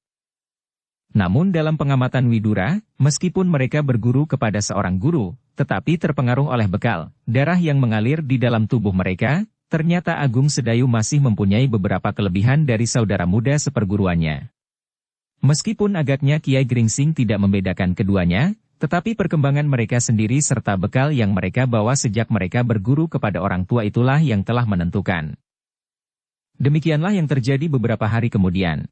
Namun dalam pengamatan Widura, meskipun mereka berguru kepada seorang guru, tetapi terpengaruh oleh bekal, darah yang mengalir di dalam tubuh mereka, ternyata Agung Sedayu masih mempunyai beberapa kelebihan dari saudara muda seperguruannya. Meskipun agaknya Kiai Gringsing tidak membedakan keduanya, tetapi perkembangan mereka sendiri serta bekal yang mereka bawa sejak mereka berguru kepada orang tua itulah yang telah menentukan. Demikianlah yang terjadi beberapa hari kemudian.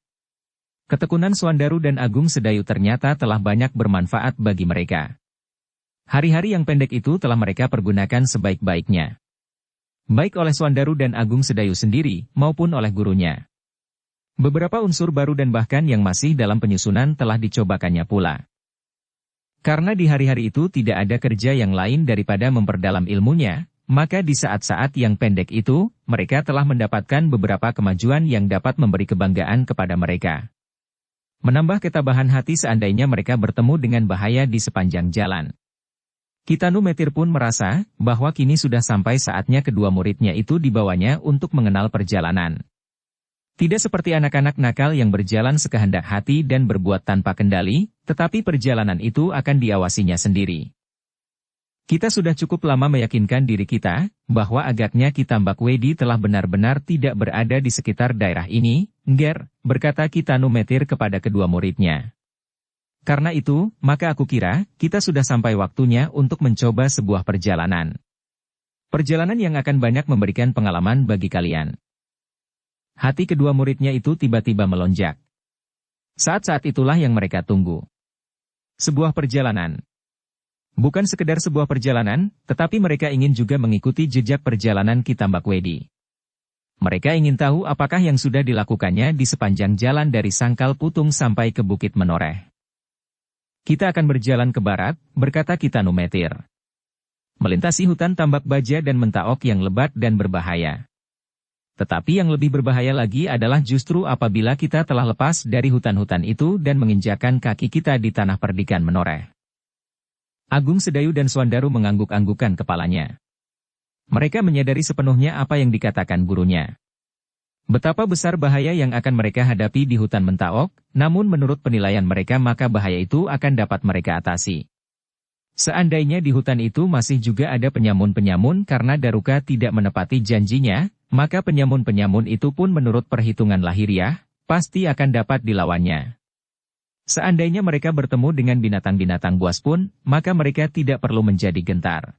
Ketekunan Swandaru dan Agung Sedayu ternyata telah banyak bermanfaat bagi mereka. Hari-hari yang pendek itu telah mereka pergunakan sebaik-baiknya. Baik oleh Swandaru dan Agung Sedayu sendiri, maupun oleh gurunya. Beberapa unsur baru dan bahkan yang masih dalam penyusunan telah dicobakannya pula. Karena di hari-hari itu tidak ada kerja yang lain daripada memperdalam ilmunya, maka di saat-saat yang pendek itu, mereka telah mendapatkan beberapa kemajuan yang dapat memberi kebanggaan kepada mereka. Menambah ketabahan hati seandainya mereka bertemu dengan bahaya di sepanjang jalan. Kitanu Metir pun merasa bahwa kini sudah sampai saatnya kedua muridnya itu dibawanya untuk mengenal perjalanan. Tidak seperti anak-anak nakal yang berjalan sekehendak hati dan berbuat tanpa kendali, tetapi perjalanan itu akan diawasinya sendiri. Kita sudah cukup lama meyakinkan diri kita, bahwa agaknya Ki Tambak Wedi telah benar-benar tidak berada di sekitar daerah ini, Nger, berkata Kitanu Metir kepada kedua muridnya. Karena itu, maka aku kira, kita sudah sampai waktunya untuk mencoba sebuah perjalanan. Perjalanan yang akan banyak memberikan pengalaman bagi kalian. Hati kedua muridnya itu tiba-tiba melonjak. Saat-saat itulah yang mereka tunggu. Sebuah perjalanan. Bukan sekedar sebuah perjalanan, tetapi mereka ingin juga mengikuti jejak perjalanan Ki Tambak Wedi. Mereka ingin tahu apakah yang sudah dilakukannya di sepanjang jalan dari Sangkal Putung sampai ke Bukit Menoreh. Kita akan berjalan ke barat, berkata Kitanu Metir. Melintasi hutan Tambak Baja dan Mentaok yang lebat dan berbahaya. Tetapi yang lebih berbahaya lagi adalah justru apabila kita telah lepas dari hutan-hutan itu dan menginjakan kaki kita di tanah perdikan Menoreh. Agung Sedayu dan Swandaru mengangguk-anggukan kepalanya. Mereka menyadari sepenuhnya apa yang dikatakan gurunya. Betapa besar bahaya yang akan mereka hadapi di hutan Mentaok, namun menurut penilaian mereka maka bahaya itu akan dapat mereka atasi. Seandainya di hutan itu masih juga ada penyamun-penyamun karena Daruka tidak menepati janjinya, maka penyamun-penyamun itu pun menurut perhitungan lahiriah, pasti akan dapat dilawannya. Seandainya mereka bertemu dengan binatang-binatang buas pun, maka mereka tidak perlu menjadi gentar.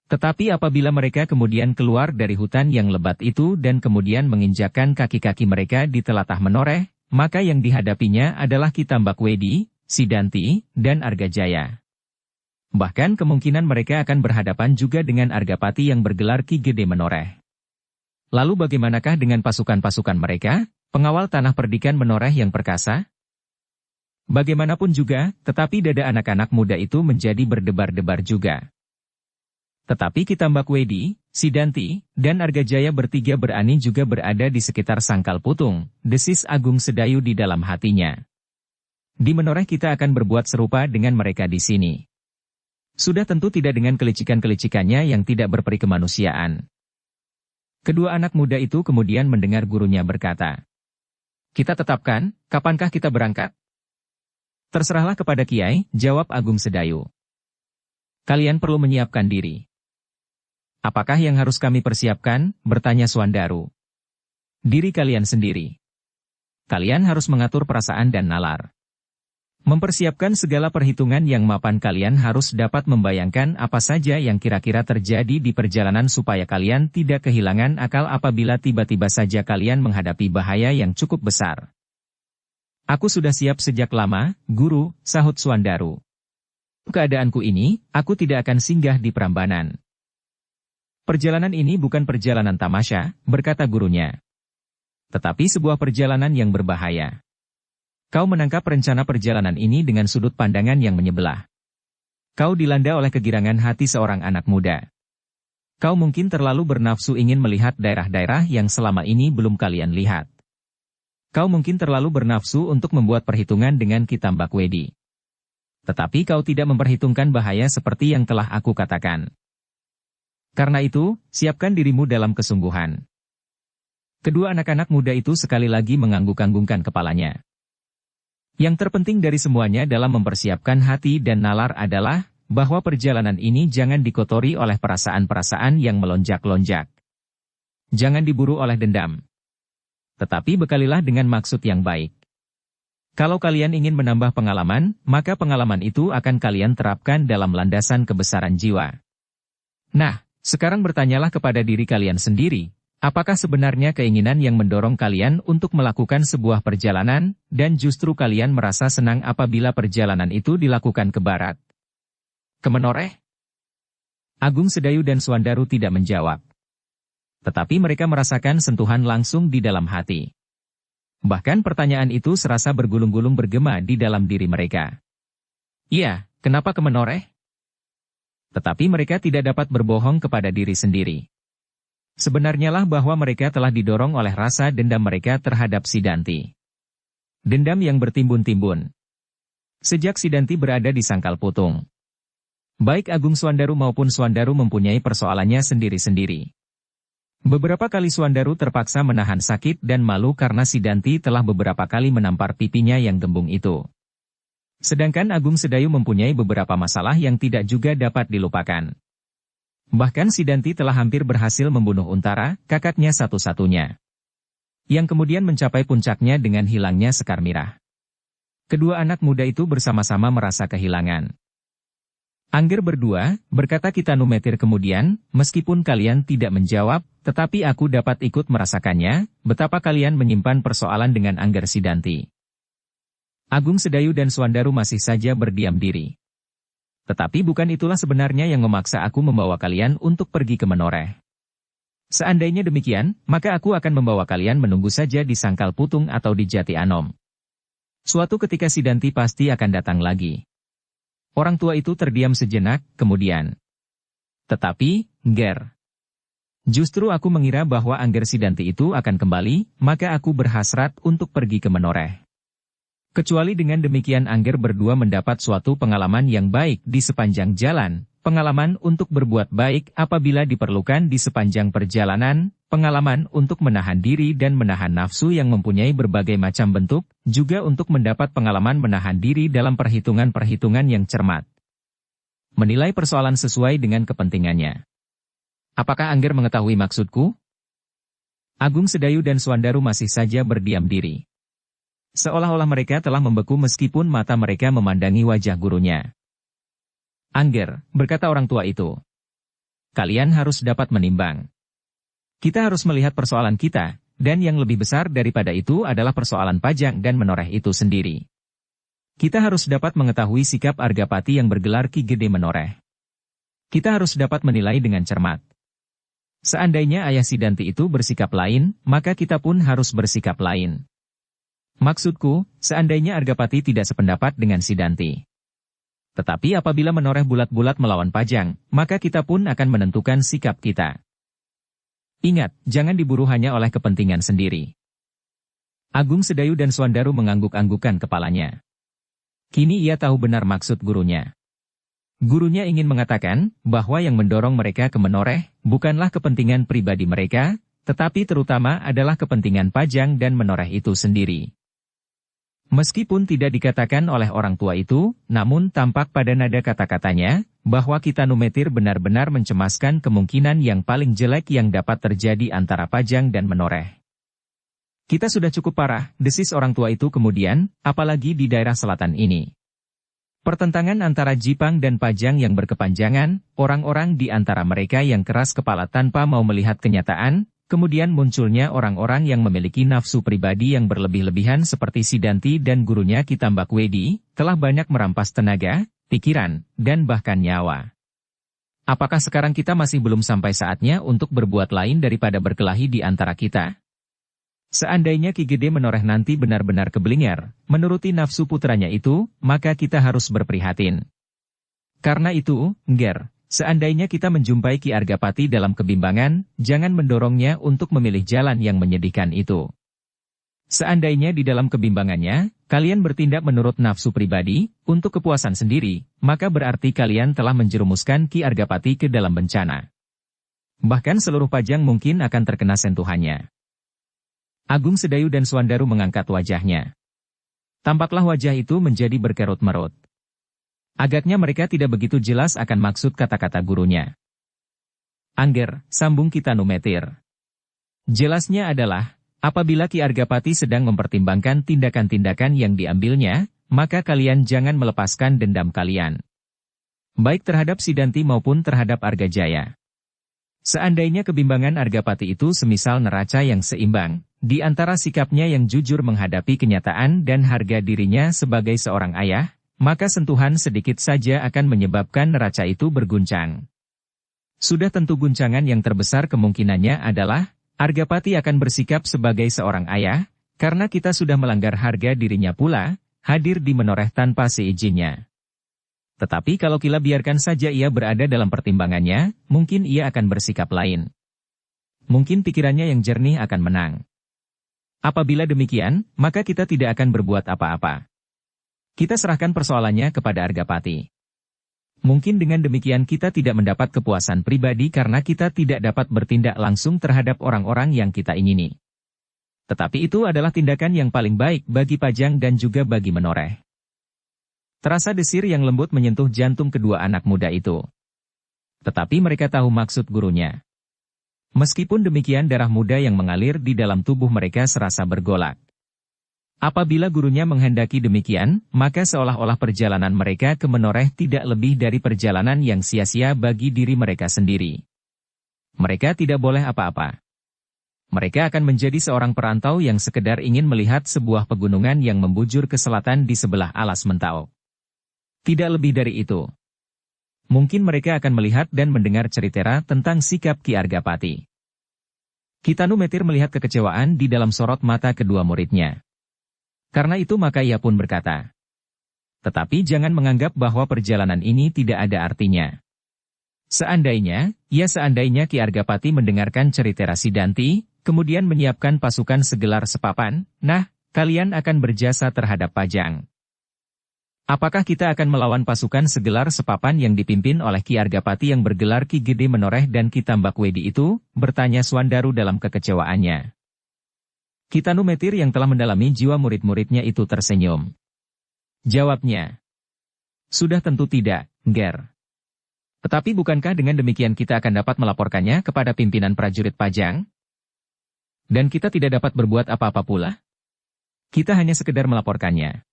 Tetapi apabila mereka kemudian keluar dari hutan yang lebat itu dan kemudian menginjakkan kaki-kaki mereka di telatah Menoreh, maka yang dihadapinya adalah Ki Tambak Wedi, Sidanti, dan Argajaya. Bahkan kemungkinan mereka akan berhadapan juga dengan Argapati yang bergelar Ki Gede Menoreh. Lalu bagaimanakah dengan pasukan-pasukan mereka, pengawal tanah perdikan Menoreh yang perkasa? Bagaimanapun juga, tetapi dada anak-anak muda itu menjadi berdebar-debar juga. Tetapi Ki Tambak Wedi, Sidanti, dan Argajaya bertiga berani juga berada di sekitar Sangkal Putung, desis Agung Sedayu di dalam hatinya. Di Menoreh kita akan berbuat serupa dengan mereka di sini. Sudah tentu tidak dengan kelicikan-kelicikannya yang tidak berperi kemanusiaan. Kedua anak muda itu kemudian mendengar gurunya berkata, Kita tetapkan, kapankah kita berangkat? Terserahlah kepada Kiai, jawab Agung Sedayu. Kalian perlu menyiapkan diri. Apakah yang harus kami persiapkan? Bertanya Suandaru. Diri kalian sendiri. Kalian harus mengatur perasaan dan nalar. Mempersiapkan segala perhitungan yang mapan. Kalian harus dapat membayangkan apa saja yang kira-kira terjadi di perjalanan supaya kalian tidak kehilangan akal apabila tiba-tiba saja kalian menghadapi bahaya yang cukup besar. Aku sudah siap sejak lama, Guru, sahut Suandaru. Keadaanku ini, aku tidak akan singgah di Prambanan. Perjalanan ini bukan perjalanan tamasya, berkata gurunya. Tetapi sebuah perjalanan yang berbahaya. Kau menangkap rencana perjalanan ini dengan sudut pandangan yang menyebelah. Kau dilanda oleh kegirangan hati seorang anak muda. Kau mungkin terlalu bernafsu ingin melihat daerah-daerah yang selama ini belum kalian lihat. Kau mungkin terlalu bernafsu untuk membuat perhitungan dengan Ki Tambak Wedi. Tetapi kau tidak memperhitungkan bahaya seperti yang telah aku katakan. Karena itu, siapkan dirimu dalam kesungguhan. Kedua anak-anak muda itu sekali lagi mengangguk-anggungkan kepalanya. Yang terpenting dari semuanya dalam mempersiapkan hati dan nalar adalah bahwa perjalanan ini jangan dikotori oleh perasaan-perasaan yang melonjak-lonjak. Jangan diburu oleh dendam. Tetapi bekalilah dengan maksud yang baik. Kalau kalian ingin menambah pengalaman, maka pengalaman itu akan kalian terapkan dalam landasan kebesaran jiwa. Nah, sekarang bertanyalah kepada diri kalian sendiri. Apakah sebenarnya keinginan yang mendorong kalian untuk melakukan sebuah perjalanan, dan justru kalian merasa senang apabila perjalanan itu dilakukan ke barat? Ke Menoreh? Agung Sedayu dan Suandaru tidak menjawab. Tetapi mereka merasakan sentuhan langsung di dalam hati. Bahkan pertanyaan itu serasa bergulung-gulung bergema di dalam diri mereka. Iya, kenapa ke Menoreh? Tetapi mereka tidak dapat berbohong kepada diri sendiri. Sebenarnya lah bahwa mereka telah didorong oleh rasa dendam mereka terhadap Sidanti. Dendam yang bertimbun-timbun. Sejak Sidanti berada di Sangkal Putung. Baik Agung Suandaru maupun Suandaru mempunyai persoalannya sendiri-sendiri. Beberapa kali Suandaru terpaksa menahan sakit dan malu karena Sidanti telah beberapa kali menampar pipinya yang gembung itu. Sedangkan Agung Sedayu mempunyai beberapa masalah yang tidak juga dapat dilupakan. Bahkan Sidanti telah hampir berhasil membunuh Untara, kakaknya satu-satunya. Yang kemudian mencapai puncaknya dengan hilangnya Sekar Mirah. Kedua anak muda itu bersama-sama merasa kehilangan. Angger berdua, berkata Kitanu Metir kemudian, meskipun kalian tidak menjawab, tetapi aku dapat ikut merasakannya, betapa kalian menyimpan persoalan dengan Angger Sidanti. Agung Sedayu dan Suandaru masih saja berdiam diri. Tetapi bukan itulah sebenarnya yang memaksa aku membawa kalian untuk pergi ke Menoreh. Seandainya demikian, maka aku akan membawa kalian menunggu saja di Sangkal Putung atau di Jati Anom. Suatu ketika Sidanti pasti akan datang lagi. Orang tua itu terdiam sejenak, kemudian. Tetapi, Nger. Justru aku mengira bahwa Angger Sidanti itu akan kembali, maka aku berhasrat untuk pergi ke Menoreh. Kecuali dengan demikian Angger berdua mendapat suatu pengalaman yang baik di sepanjang jalan, pengalaman untuk berbuat baik apabila diperlukan di sepanjang perjalanan, pengalaman untuk menahan diri dan menahan nafsu yang mempunyai berbagai macam bentuk, juga untuk mendapat pengalaman menahan diri dalam perhitungan-perhitungan yang cermat. Menilai persoalan sesuai dengan kepentingannya. Apakah Angger mengetahui maksudku? Agung Sedayu dan Suandaru masih saja berdiam diri. Seolah-olah mereka telah membeku meskipun mata mereka memandangi wajah gurunya. Angger, berkata orang tua itu. Kalian harus dapat menimbang. Kita harus melihat persoalan kita, dan yang lebih besar daripada itu adalah persoalan Pajang dan Menoreh itu sendiri. Kita harus dapat mengetahui sikap Argapati yang bergelar Ki Gede Menoreh. Kita harus dapat menilai dengan cermat. Seandainya ayah Sidanti itu bersikap lain, maka kita pun harus bersikap lain. Maksudku, seandainya Argapati tidak sependapat dengan Sidanti. Tetapi apabila Menoreh bulat-bulat melawan Pajang, maka kita pun akan menentukan sikap kita. Ingat, jangan diburu hanya oleh kepentingan sendiri. Agung Sedayu dan Suandaru mengangguk-anggukkan kepalanya. Kini ia tahu benar maksud gurunya. Gurunya ingin mengatakan bahwa yang mendorong mereka ke Menoreh bukanlah kepentingan pribadi mereka, tetapi terutama adalah kepentingan Pajang dan Menoreh itu sendiri. Meskipun tidak dikatakan oleh orang tua itu, namun tampak pada nada kata-katanya, bahwa Kita Numetir benar-benar mencemaskan kemungkinan yang paling jelek yang dapat terjadi antara Pajang dan Menoreh. Kita sudah cukup parah, desis orang tua itu kemudian, apalagi di daerah selatan ini. Pertentangan antara Jipang dan Pajang yang berkepanjangan, orang-orang di antara mereka yang keras kepala tanpa mau melihat kenyataan, kemudian munculnya orang-orang yang memiliki nafsu pribadi yang berlebih-lebihan seperti Sidanti dan gurunya Ki Tambakwedi, telah banyak merampas tenaga, pikiran, dan bahkan nyawa. Apakah sekarang kita masih belum sampai saatnya untuk berbuat lain daripada berkelahi di antara kita? Seandainya Ki Gede Menoreh nanti benar-benar keblinger, menuruti nafsu putranya itu, maka kita harus berprihatin. Karena itu, Ngger, seandainya kita menjumpai Ki Argapati dalam kebimbangan, jangan mendorongnya untuk memilih jalan yang menyedihkan itu. Seandainya di dalam kebimbangannya, kalian bertindak menurut nafsu pribadi, untuk kepuasan sendiri, maka berarti kalian telah menjerumuskan Ki Argapati ke dalam bencana. Bahkan seluruh Pajang mungkin akan terkena sentuhannya. Agung Sedayu dan Swandaru mengangkat wajahnya. Tampaklah wajah itu menjadi berkerut-merut. Agaknya mereka tidak begitu jelas akan maksud kata-kata gurunya. Angger, sambung Kita Numetir. Jelasnya adalah, apabila Ki Argapati sedang mempertimbangkan tindakan-tindakan yang diambilnya, maka kalian jangan melepaskan dendam kalian. Baik terhadap Sidanti maupun terhadap Argajaya. Seandainya kebimbangan Argapati itu semisal neraca yang seimbang, di antara sikapnya yang jujur menghadapi kenyataan dan harga dirinya sebagai seorang ayah, maka sentuhan sedikit saja akan menyebabkan neraca itu berguncang. Sudah tentu guncangan yang terbesar kemungkinannya adalah, Argapati akan bersikap sebagai seorang ayah, karena kita sudah melanggar harga dirinya pula, hadir di Menoreh tanpa seizinnya. Tetapi kalau kita biarkan saja ia berada dalam pertimbangannya, mungkin ia akan bersikap lain. Mungkin pikirannya yang jernih akan menang. Apabila demikian, maka kita tidak akan berbuat apa-apa. Kita serahkan persoalannya kepada Argapati. Mungkin dengan demikian kita tidak mendapat kepuasan pribadi karena kita tidak dapat bertindak langsung terhadap orang-orang yang kita ingini. Tetapi itu adalah tindakan yang paling baik bagi Pajang dan juga bagi Menoreh. Terasa desir yang lembut menyentuh jantung kedua anak muda itu. Tetapi mereka tahu maksud gurunya. Meskipun demikian darah muda yang mengalir di dalam tubuh mereka serasa bergolak. Apabila gurunya menghendaki demikian, maka seolah-olah perjalanan mereka ke Menoreh tidak lebih dari perjalanan yang sia-sia bagi diri mereka sendiri. Mereka tidak boleh apa-apa. Mereka akan menjadi seorang perantau yang sekedar ingin melihat sebuah pegunungan yang membujur ke selatan di sebelah alas Mentau. Tidak lebih dari itu. Mungkin mereka akan melihat dan mendengar cerita tentang sikap Ki Argapati. Kita Numetir melihat kekecewaan di dalam sorot mata kedua muridnya. Karena itu maka ia pun berkata, tetapi jangan menganggap bahwa perjalanan ini tidak ada artinya. Seandainya Ki Argapati mendengarkan cerita Sidanti, kemudian menyiapkan pasukan segelar sepapan, nah, kalian akan berjasa terhadap Pajang. Apakah kita akan melawan pasukan segelar sepapan yang dipimpin oleh Ki Argapati yang bergelar Ki Gede Menoreh dan Ki Tambakwedi itu? Bertanya Swandaru dalam kekecewaannya. Kita Numetir yang telah mendalami jiwa murid-muridnya itu tersenyum. Jawabnya, sudah tentu tidak, Ngger. Tetapi bukankah dengan demikian kita akan dapat melaporkannya kepada pimpinan prajurit Pajang? Dan kita tidak dapat berbuat apa-apa pula? Kita hanya sekedar melaporkannya.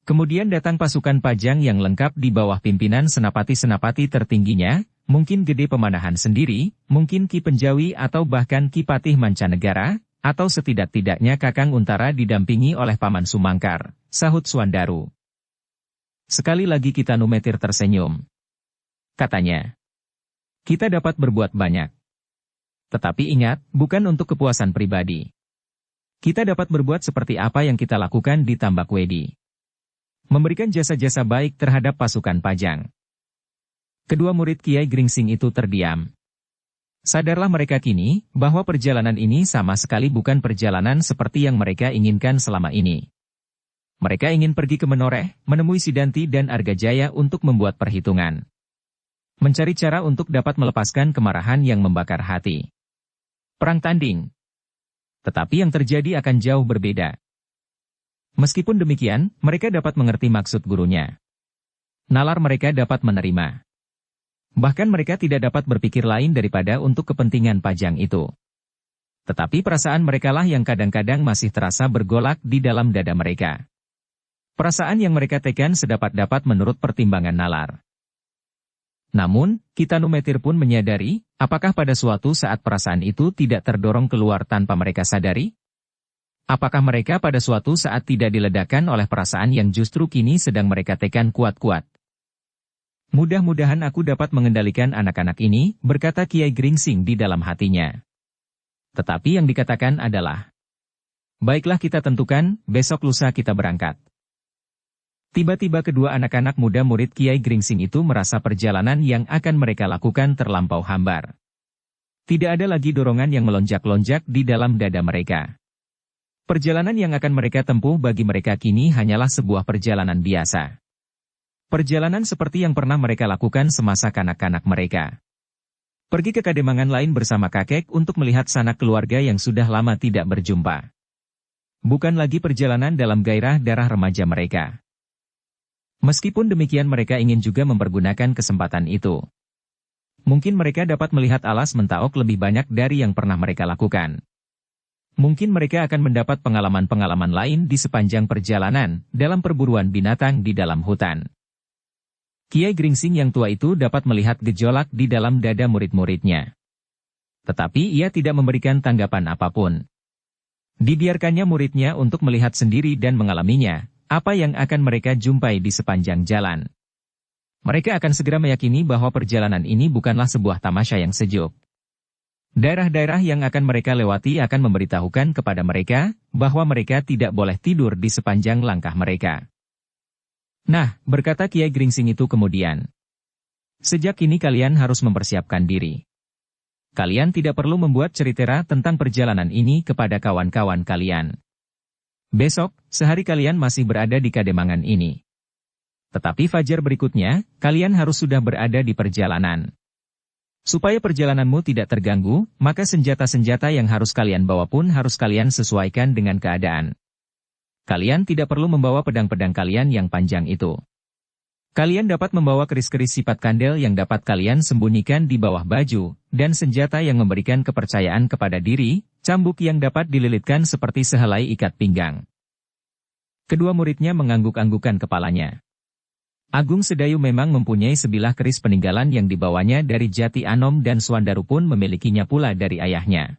Kemudian datang pasukan Pajang yang lengkap di bawah pimpinan senapati-senapati tertingginya, mungkin Gede Pemanahan sendiri, mungkin Ki Penjawi atau bahkan Ki Patih Mancanegara, atau setidak-tidaknya Kakang Untara didampingi oleh Paman Sumangkar, sahut Swandaru. Sekali lagi Kita Numetir tersenyum. Katanya, kita dapat berbuat banyak. Tetapi ingat, bukan untuk kepuasan pribadi. Kita dapat berbuat seperti apa yang kita lakukan di Tambakwedi. Memberikan jasa-jasa baik terhadap pasukan Pajang. Kedua murid Kiai Gringsing itu terdiam. Sadarlah mereka kini, bahwa perjalanan ini sama sekali bukan perjalanan seperti yang mereka inginkan selama ini. Mereka ingin pergi ke Menoreh, menemui Sidanti dan Argajaya untuk membuat perhitungan. Mencari cara untuk dapat melepaskan kemarahan yang membakar hati. perang tanding. Tetapi yang terjadi akan jauh berbeda. Meskipun demikian, mereka dapat mengerti maksud gurunya. Nalar mereka dapat menerima. Bahkan mereka tidak dapat berpikir lain daripada untuk kepentingan Pajang itu. Tetapi perasaan merekalah yang kadang-kadang masih terasa bergolak di dalam dada mereka. Perasaan yang mereka tekan sedapat-dapat menurut pertimbangan nalar. Namun, Kitanumetir pun menyadari, apakah pada suatu saat perasaan itu tidak terdorong keluar tanpa mereka sadari? Apakah mereka pada suatu saat tidak diledakkan oleh perasaan yang justru kini sedang mereka tekan kuat-kuat? Mudah-mudahan aku dapat mengendalikan anak-anak ini, berkata Kiai Gringsing di dalam hatinya. Tetapi yang dikatakan adalah, baiklah kita tentukan, besok lusa kita berangkat. Tiba-tiba kedua anak-anak muda murid Kiai Gringsing itu merasa perjalanan yang akan mereka lakukan terlampau hambar. Tidak ada lagi dorongan yang melonjak-lonjak di dalam dada mereka. Perjalanan yang akan mereka tempuh bagi mereka kini hanyalah sebuah perjalanan biasa. Perjalanan seperti yang pernah mereka lakukan semasa kanak-kanak mereka. Pergi ke kademangan lain bersama kakek untuk melihat sanak keluarga yang sudah lama tidak berjumpa. Bukan lagi perjalanan dalam gairah darah remaja mereka. Meskipun demikian mereka ingin juga mempergunakan kesempatan itu. Mungkin mereka dapat melihat alas Mentaok lebih banyak dari yang pernah mereka lakukan. Mungkin mereka akan mendapat pengalaman-pengalaman lain di sepanjang perjalanan dalam perburuan binatang di dalam hutan. Kiai Gringsing yang tua itu dapat melihat gejolak di dalam dada murid-muridnya. Tetapi ia tidak memberikan tanggapan apapun. Dibiarkannya muridnya untuk melihat sendiri dan mengalaminya, apa yang akan mereka jumpai di sepanjang jalan. Mereka akan segera meyakini bahwa perjalanan ini bukanlah sebuah tamasya yang sejuk. Daerah-daerah yang akan mereka lewati akan memberitahukan kepada mereka bahwa mereka tidak boleh tidur di sepanjang langkah mereka. Nah, berkata Kiai Gringsing itu kemudian, sejak kini kalian harus mempersiapkan diri. Kalian tidak perlu membuat cerita tentang perjalanan ini kepada kawan-kawan kalian. Besok, sehari kalian masih berada di kademangan ini. Tetapi fajar berikutnya, kalian harus sudah berada di perjalanan. Supaya perjalananmu tidak terganggu, maka senjata-senjata yang harus kalian bawa pun harus kalian sesuaikan dengan keadaan. Kalian tidak perlu membawa pedang-pedang kalian yang panjang itu. Kalian dapat membawa keris-keris sifat kandel yang dapat kalian sembunyikan di bawah baju, dan senjata yang memberikan kepercayaan kepada diri, cambuk yang dapat dililitkan seperti sehelai ikat pinggang. Kedua muridnya mengangguk-anggukan kepalanya. Agung Sedayu memang mempunyai sebilah keris peninggalan yang dibawanya dari Jati Anom dan Swandaru pun memilikinya pula dari ayahnya.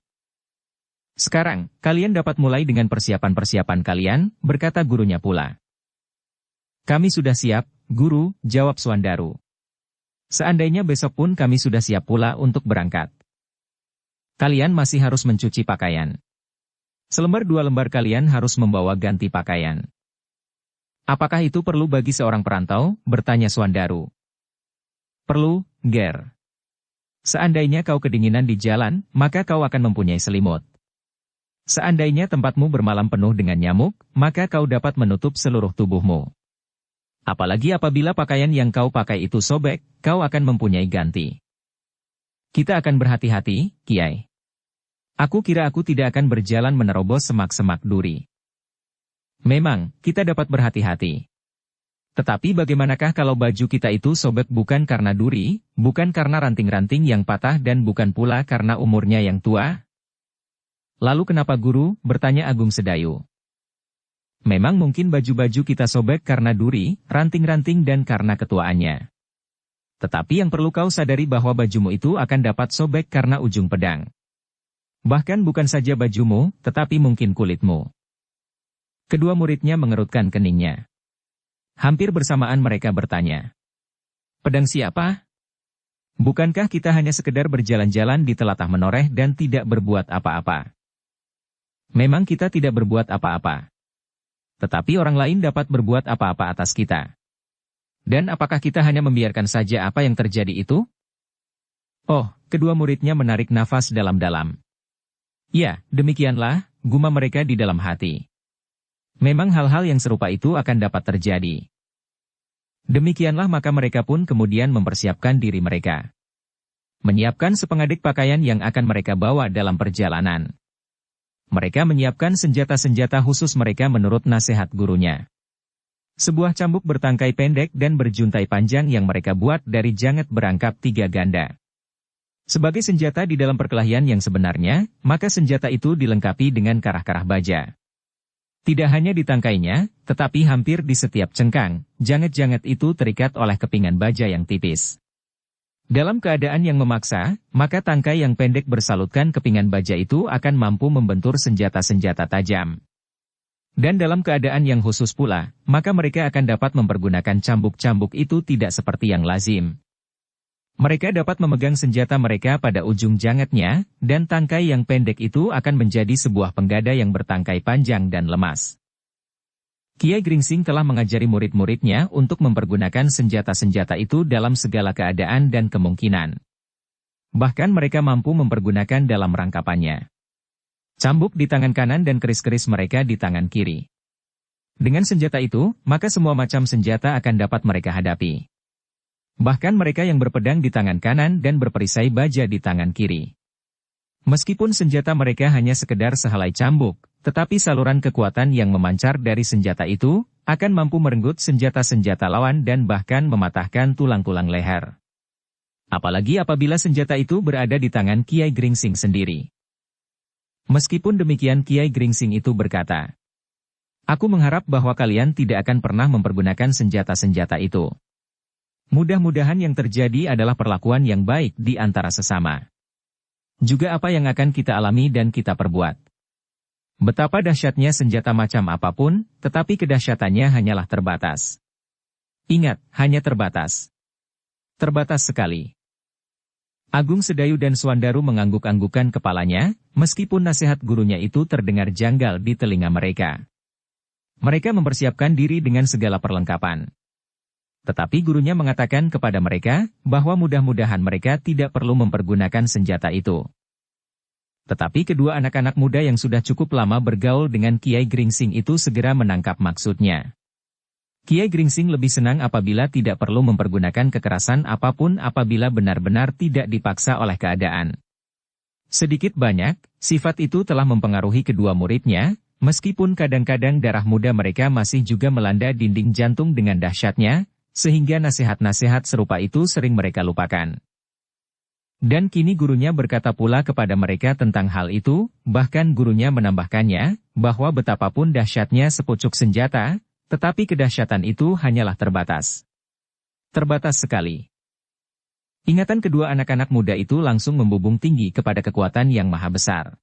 Sekarang, kalian dapat mulai dengan persiapan-persiapan kalian, berkata gurunya pula. Kami sudah siap, guru, jawab Swandaru. Seandainya besok pun kami sudah siap pula untuk berangkat. Kalian masih harus mencuci pakaian. Selembar dua lembar kalian harus membawa ganti pakaian. Apakah itu perlu bagi seorang perantau? Bertanya Swandaru. Perlu, Ger. Seandainya kau kedinginan di jalan, maka kau akan mempunyai selimut. Seandainya tempatmu bermalam penuh dengan nyamuk, maka kau dapat menutup seluruh tubuhmu. Apalagi apabila pakaian yang kau pakai itu sobek, kau akan mempunyai ganti. Kita akan berhati-hati, Kiai. Aku kira aku tidak akan berjalan menerobos semak-semak duri. Memang, kita dapat berhati-hati. Tetapi bagaimanakah kalau baju kita itu sobek bukan karena duri, bukan karena ranting-ranting yang patah dan bukan pula karena umurnya yang tua? Lalu kenapa guru? Bertanya Agung Sedayu. Memang mungkin baju-baju kita sobek karena duri, ranting-ranting dan karena ketuaannya. Tetapi yang perlu kau sadari bahwa bajumu itu akan dapat sobek karena ujung pedang. Bahkan bukan saja bajumu, tetapi mungkin kulitmu. Kedua muridnya mengerutkan keningnya. Hampir bersamaan mereka bertanya. Pedang siapa? Bukankah kita hanya sekedar berjalan-jalan di telatah menoreh dan tidak berbuat apa-apa? Memang kita tidak berbuat apa-apa. Tetapi orang lain dapat berbuat apa-apa atas kita. Dan apakah kita hanya membiarkan saja apa yang terjadi itu? Oh, kedua muridnya menarik nafas dalam-dalam. Ya, demikianlah, gumam mereka di dalam hati. Memang hal-hal yang serupa itu akan dapat terjadi. Demikianlah maka mereka pun kemudian mempersiapkan diri mereka. Menyiapkan sepengadik pakaian yang akan mereka bawa dalam perjalanan. Mereka menyiapkan senjata-senjata khusus mereka menurut nasihat gurunya. Sebuah cambuk bertangkai pendek dan berjuntai panjang yang mereka buat dari janget berangkap 3 ganda. Sebagai senjata di dalam perkelahian yang sebenarnya, maka senjata itu dilengkapi dengan karah-karah baja. Tidak hanya di tangkainya, tetapi hampir di setiap cengkang, janget-janget itu terikat oleh kepingan baja yang tipis. Dalam keadaan yang memaksa, maka tangkai yang pendek bersalutkan kepingan baja itu akan mampu membentur senjata-senjata tajam. Dan dalam keadaan yang khusus pula, maka mereka akan dapat mempergunakan cambuk-cambuk itu tidak seperti yang lazim. Mereka dapat memegang senjata mereka pada ujung jangetnya, dan tangkai yang pendek itu akan menjadi sebuah penggada yang bertangkai panjang dan lemas. Kiai Gringsing telah mengajari murid-muridnya untuk mempergunakan senjata-senjata itu dalam segala keadaan dan kemungkinan. Bahkan mereka mampu mempergunakan dalam rangkapannya. Cambuk di tangan kanan dan keris-keris mereka di tangan kiri. Dengan senjata itu, maka semua macam senjata akan dapat mereka hadapi. Bahkan mereka yang berpedang di tangan kanan dan berperisai baja di tangan kiri. Meskipun senjata mereka hanya sekedar sehelai cambuk, tetapi saluran kekuatan yang memancar dari senjata itu, akan mampu merenggut senjata-senjata lawan dan bahkan mematahkan tulang-tulang leher. Apalagi apabila senjata itu berada di tangan Kiai Gringsing sendiri. Meskipun demikian Kiai Gringsing itu berkata, "Aku mengharap bahwa kalian tidak akan pernah mempergunakan senjata-senjata itu. Mudah-mudahan yang terjadi adalah perlakuan yang baik di antara sesama. Juga apa yang akan kita alami dan kita perbuat. Betapa dahsyatnya senjata macam apapun, tetapi kedahsyatannya hanyalah terbatas. Ingat, hanya terbatas. Terbatas sekali." Agung Sedayu dan Swandaru mengangguk-anggukkan kepalanya, meskipun nasihat gurunya itu terdengar janggal di telinga mereka. Mereka mempersiapkan diri dengan segala perlengkapan. Tetapi gurunya mengatakan kepada mereka, bahwa mudah-mudahan mereka tidak perlu mempergunakan senjata itu. Tetapi kedua anak-anak muda yang sudah cukup lama bergaul dengan Kiai Gringsing itu segera menangkap maksudnya. Kiai Gringsing lebih senang apabila tidak perlu mempergunakan kekerasan apapun apabila benar-benar tidak dipaksa oleh keadaan. Sedikit banyak, sifat itu telah mempengaruhi kedua muridnya, meskipun kadang-kadang darah muda mereka masih juga melanda dinding jantung dengan dahsyatnya, sehingga nasihat-nasihat serupa itu sering mereka lupakan. Dan kini gurunya berkata pula kepada mereka tentang hal itu, bahkan gurunya menambahkannya, bahwa betapapun dahsyatnya sepucuk senjata, tetapi kedahsyatan itu hanyalah terbatas. Terbatas sekali. Ingatan kedua anak-anak muda itu langsung membubung tinggi kepada kekuatan yang maha besar.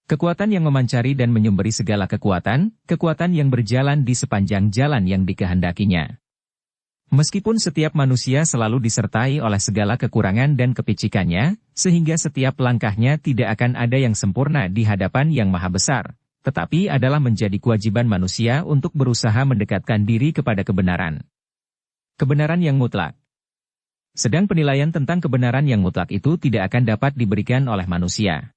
Kekuatan yang memancari dan menyumberi segala kekuatan, kekuatan yang berjalan di sepanjang jalan yang dikehendakinya. Meskipun setiap manusia selalu disertai oleh segala kekurangan dan kepicikannya, sehingga setiap langkahnya tidak akan ada yang sempurna di hadapan yang maha besar, tetapi adalah menjadi kewajiban manusia untuk berusaha mendekatkan diri kepada kebenaran. Kebenaran yang mutlak. Sedang penilaian tentang kebenaran yang mutlak itu tidak akan dapat diberikan oleh manusia.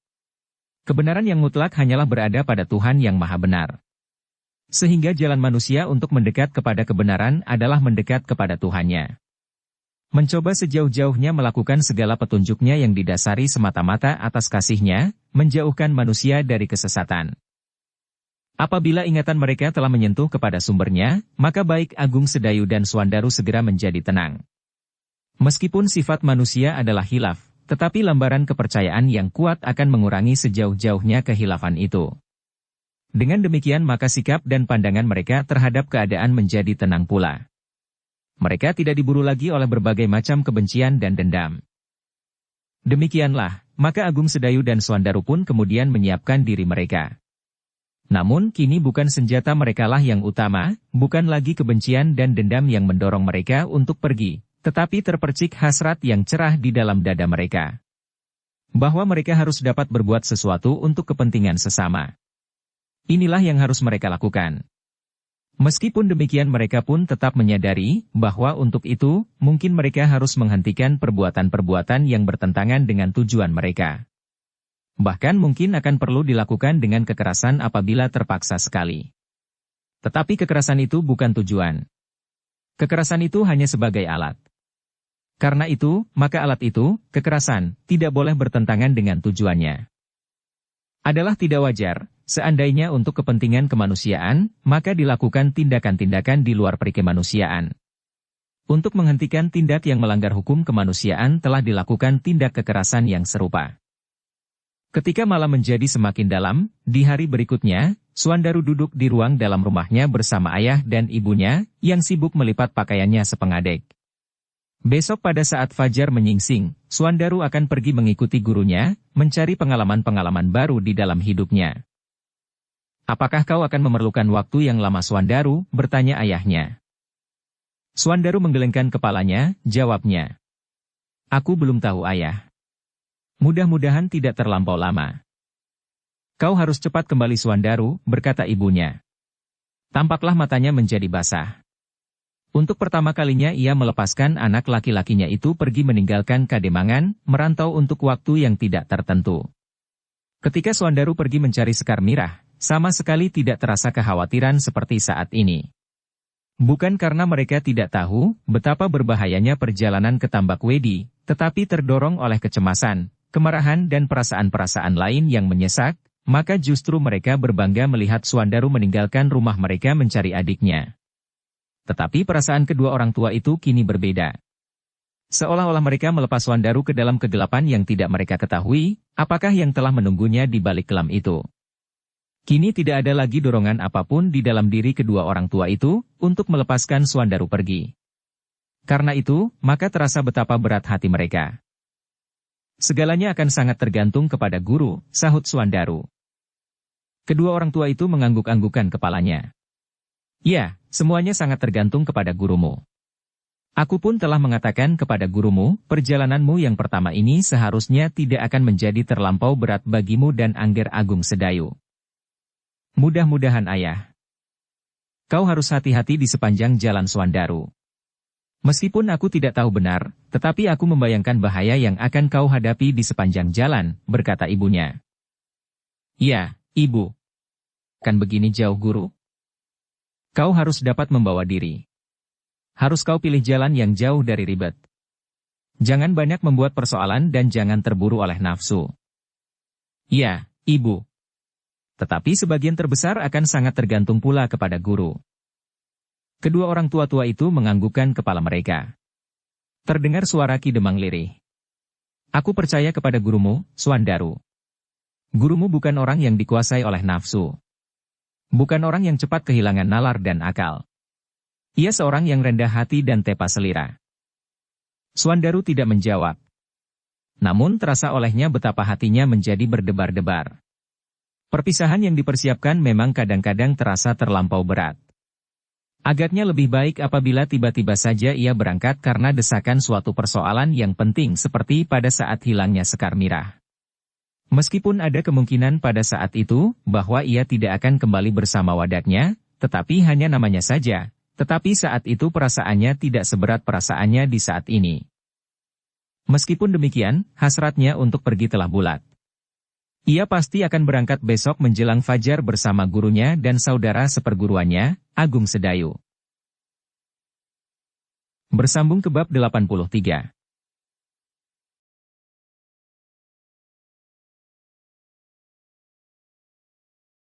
Kebenaran yang mutlak hanyalah berada pada Tuhan yang maha benar. Sehingga jalan manusia untuk mendekat kepada kebenaran adalah mendekat kepada Tuhannya. Mencoba sejauh-jauhnya melakukan segala petunjuknya yang didasari semata-mata atas kasih-Nya, menjauhkan manusia dari kesesatan. Apabila ingatan mereka telah menyentuh kepada sumbernya, maka baik Agung Sedayu dan Swandaru segera menjadi tenang. Meskipun sifat manusia adalah khilaf, tetapi lambaran kepercayaan yang kuat akan mengurangi sejauh-jauhnya kehilafan itu. Dengan demikian maka sikap dan pandangan mereka terhadap keadaan menjadi tenang pula. Mereka tidak diburu lagi oleh berbagai macam kebencian dan dendam. Demikianlah, maka Agung Sedayu dan Swandaru pun kemudian menyiapkan diri mereka. Namun kini bukan senjata merekalah yang utama, bukan lagi kebencian dan dendam yang mendorong mereka untuk pergi, tetapi terpercik hasrat yang cerah di dalam dada mereka. Bahwa mereka harus dapat berbuat sesuatu untuk kepentingan sesama. Inilah yang harus mereka lakukan. Meskipun demikian mereka pun tetap menyadari bahwa untuk itu, mungkin mereka harus menghentikan perbuatan-perbuatan yang bertentangan dengan tujuan mereka. Bahkan mungkin akan perlu dilakukan dengan kekerasan apabila terpaksa sekali. Tetapi kekerasan itu bukan tujuan. Kekerasan itu hanya sebagai alat. Karena itu, maka alat itu, kekerasan, tidak boleh bertentangan dengan tujuannya. Adalah tidak wajar, seandainya untuk kepentingan kemanusiaan, maka dilakukan tindakan-tindakan di luar perikemanusiaan. Untuk menghentikan tindak yang melanggar hukum kemanusiaan telah dilakukan tindak kekerasan yang serupa. Ketika malam menjadi semakin dalam, di hari berikutnya, Suandaru duduk di ruang dalam rumahnya bersama ayah dan ibunya, yang sibuk melipat pakaiannya sepengadek. Besok pada saat fajar menyingsing, Suandaru akan pergi mengikuti gurunya, mencari pengalaman-pengalaman baru di dalam hidupnya. Apakah kau akan memerlukan waktu yang lama Suandaru? Bertanya ayahnya. Suandaru menggelengkan kepalanya, jawabnya. Aku belum tahu ayah. Mudah-mudahan tidak terlampau lama. Kau harus cepat kembali Suandaru, berkata ibunya. Tampaklah matanya menjadi basah. Untuk pertama kalinya ia melepaskan anak laki-lakinya itu pergi meninggalkan Kademangan, merantau untuk waktu yang tidak tertentu. Ketika Suandaru pergi mencari Sekar Mirah, sama sekali tidak terasa kekhawatiran seperti saat ini. Bukan karena mereka tidak tahu betapa berbahayanya perjalanan ke Tambak Wedi, tetapi terdorong oleh kecemasan, kemarahan dan perasaan-perasaan lain yang menyesak, maka justru mereka berbangga melihat Suandaru meninggalkan rumah mereka mencari adiknya. Tetapi perasaan kedua orang tua itu kini berbeda. Seolah-olah mereka melepas Suandaru ke dalam kegelapan yang tidak mereka ketahui, apakah yang telah menunggunya di balik kelam itu. Kini tidak ada lagi dorongan apapun di dalam diri kedua orang tua itu, untuk melepaskan Suandaru pergi. Karena itu, maka terasa betapa berat hati mereka. Segalanya akan sangat tergantung kepada guru, sahut Suandaru. Kedua orang tua itu mengangguk-anggukan kepalanya. Ya, semuanya sangat tergantung kepada gurumu. Aku pun telah mengatakan kepada gurumu, perjalananmu yang pertama ini seharusnya tidak akan menjadi terlampau berat bagimu dan Angger Agung Sedayu. Mudah-mudahan ayah. Kau harus hati-hati di sepanjang jalan Suandaru. Meskipun aku tidak tahu benar, tetapi aku membayangkan bahaya yang akan kau hadapi di sepanjang jalan, berkata ibunya. Ya, ibu. Kan begini jauh guru? Kau harus dapat membawa diri. Harus kau pilih jalan yang jauh dari ribet. Jangan banyak membuat persoalan dan jangan terburu oleh nafsu. Ya, ibu. Tetapi sebagian terbesar akan sangat tergantung pula kepada guru. Kedua orang tua-tua itu menganggukkan kepala mereka. Terdengar suara Ki Demang lirih. Aku percaya kepada gurumu, Suandaru. Gurumu bukan orang yang dikuasai oleh nafsu. Bukan orang yang cepat kehilangan nalar dan akal. Ia seorang yang rendah hati dan tepa selira. Suandaru tidak menjawab. Namun terasa olehnya betapa hatinya menjadi berdebar-debar. Perpisahan yang dipersiapkan memang kadang-kadang terasa terlampau berat. Agaknya lebih baik apabila tiba-tiba saja ia berangkat karena desakan suatu persoalan yang penting seperti pada saat hilangnya Sekar Mirah. Meskipun ada kemungkinan pada saat itu, bahwa ia tidak akan kembali bersama wadaknya, tetapi hanya namanya saja, tetapi saat itu perasaannya tidak seberat perasaannya di saat ini. Meskipun demikian, hasratnya untuk pergi telah bulat. Ia pasti akan berangkat besok menjelang fajar bersama gurunya dan saudara seperguruannya, Agung Sedayu. Bersambung ke bab 83.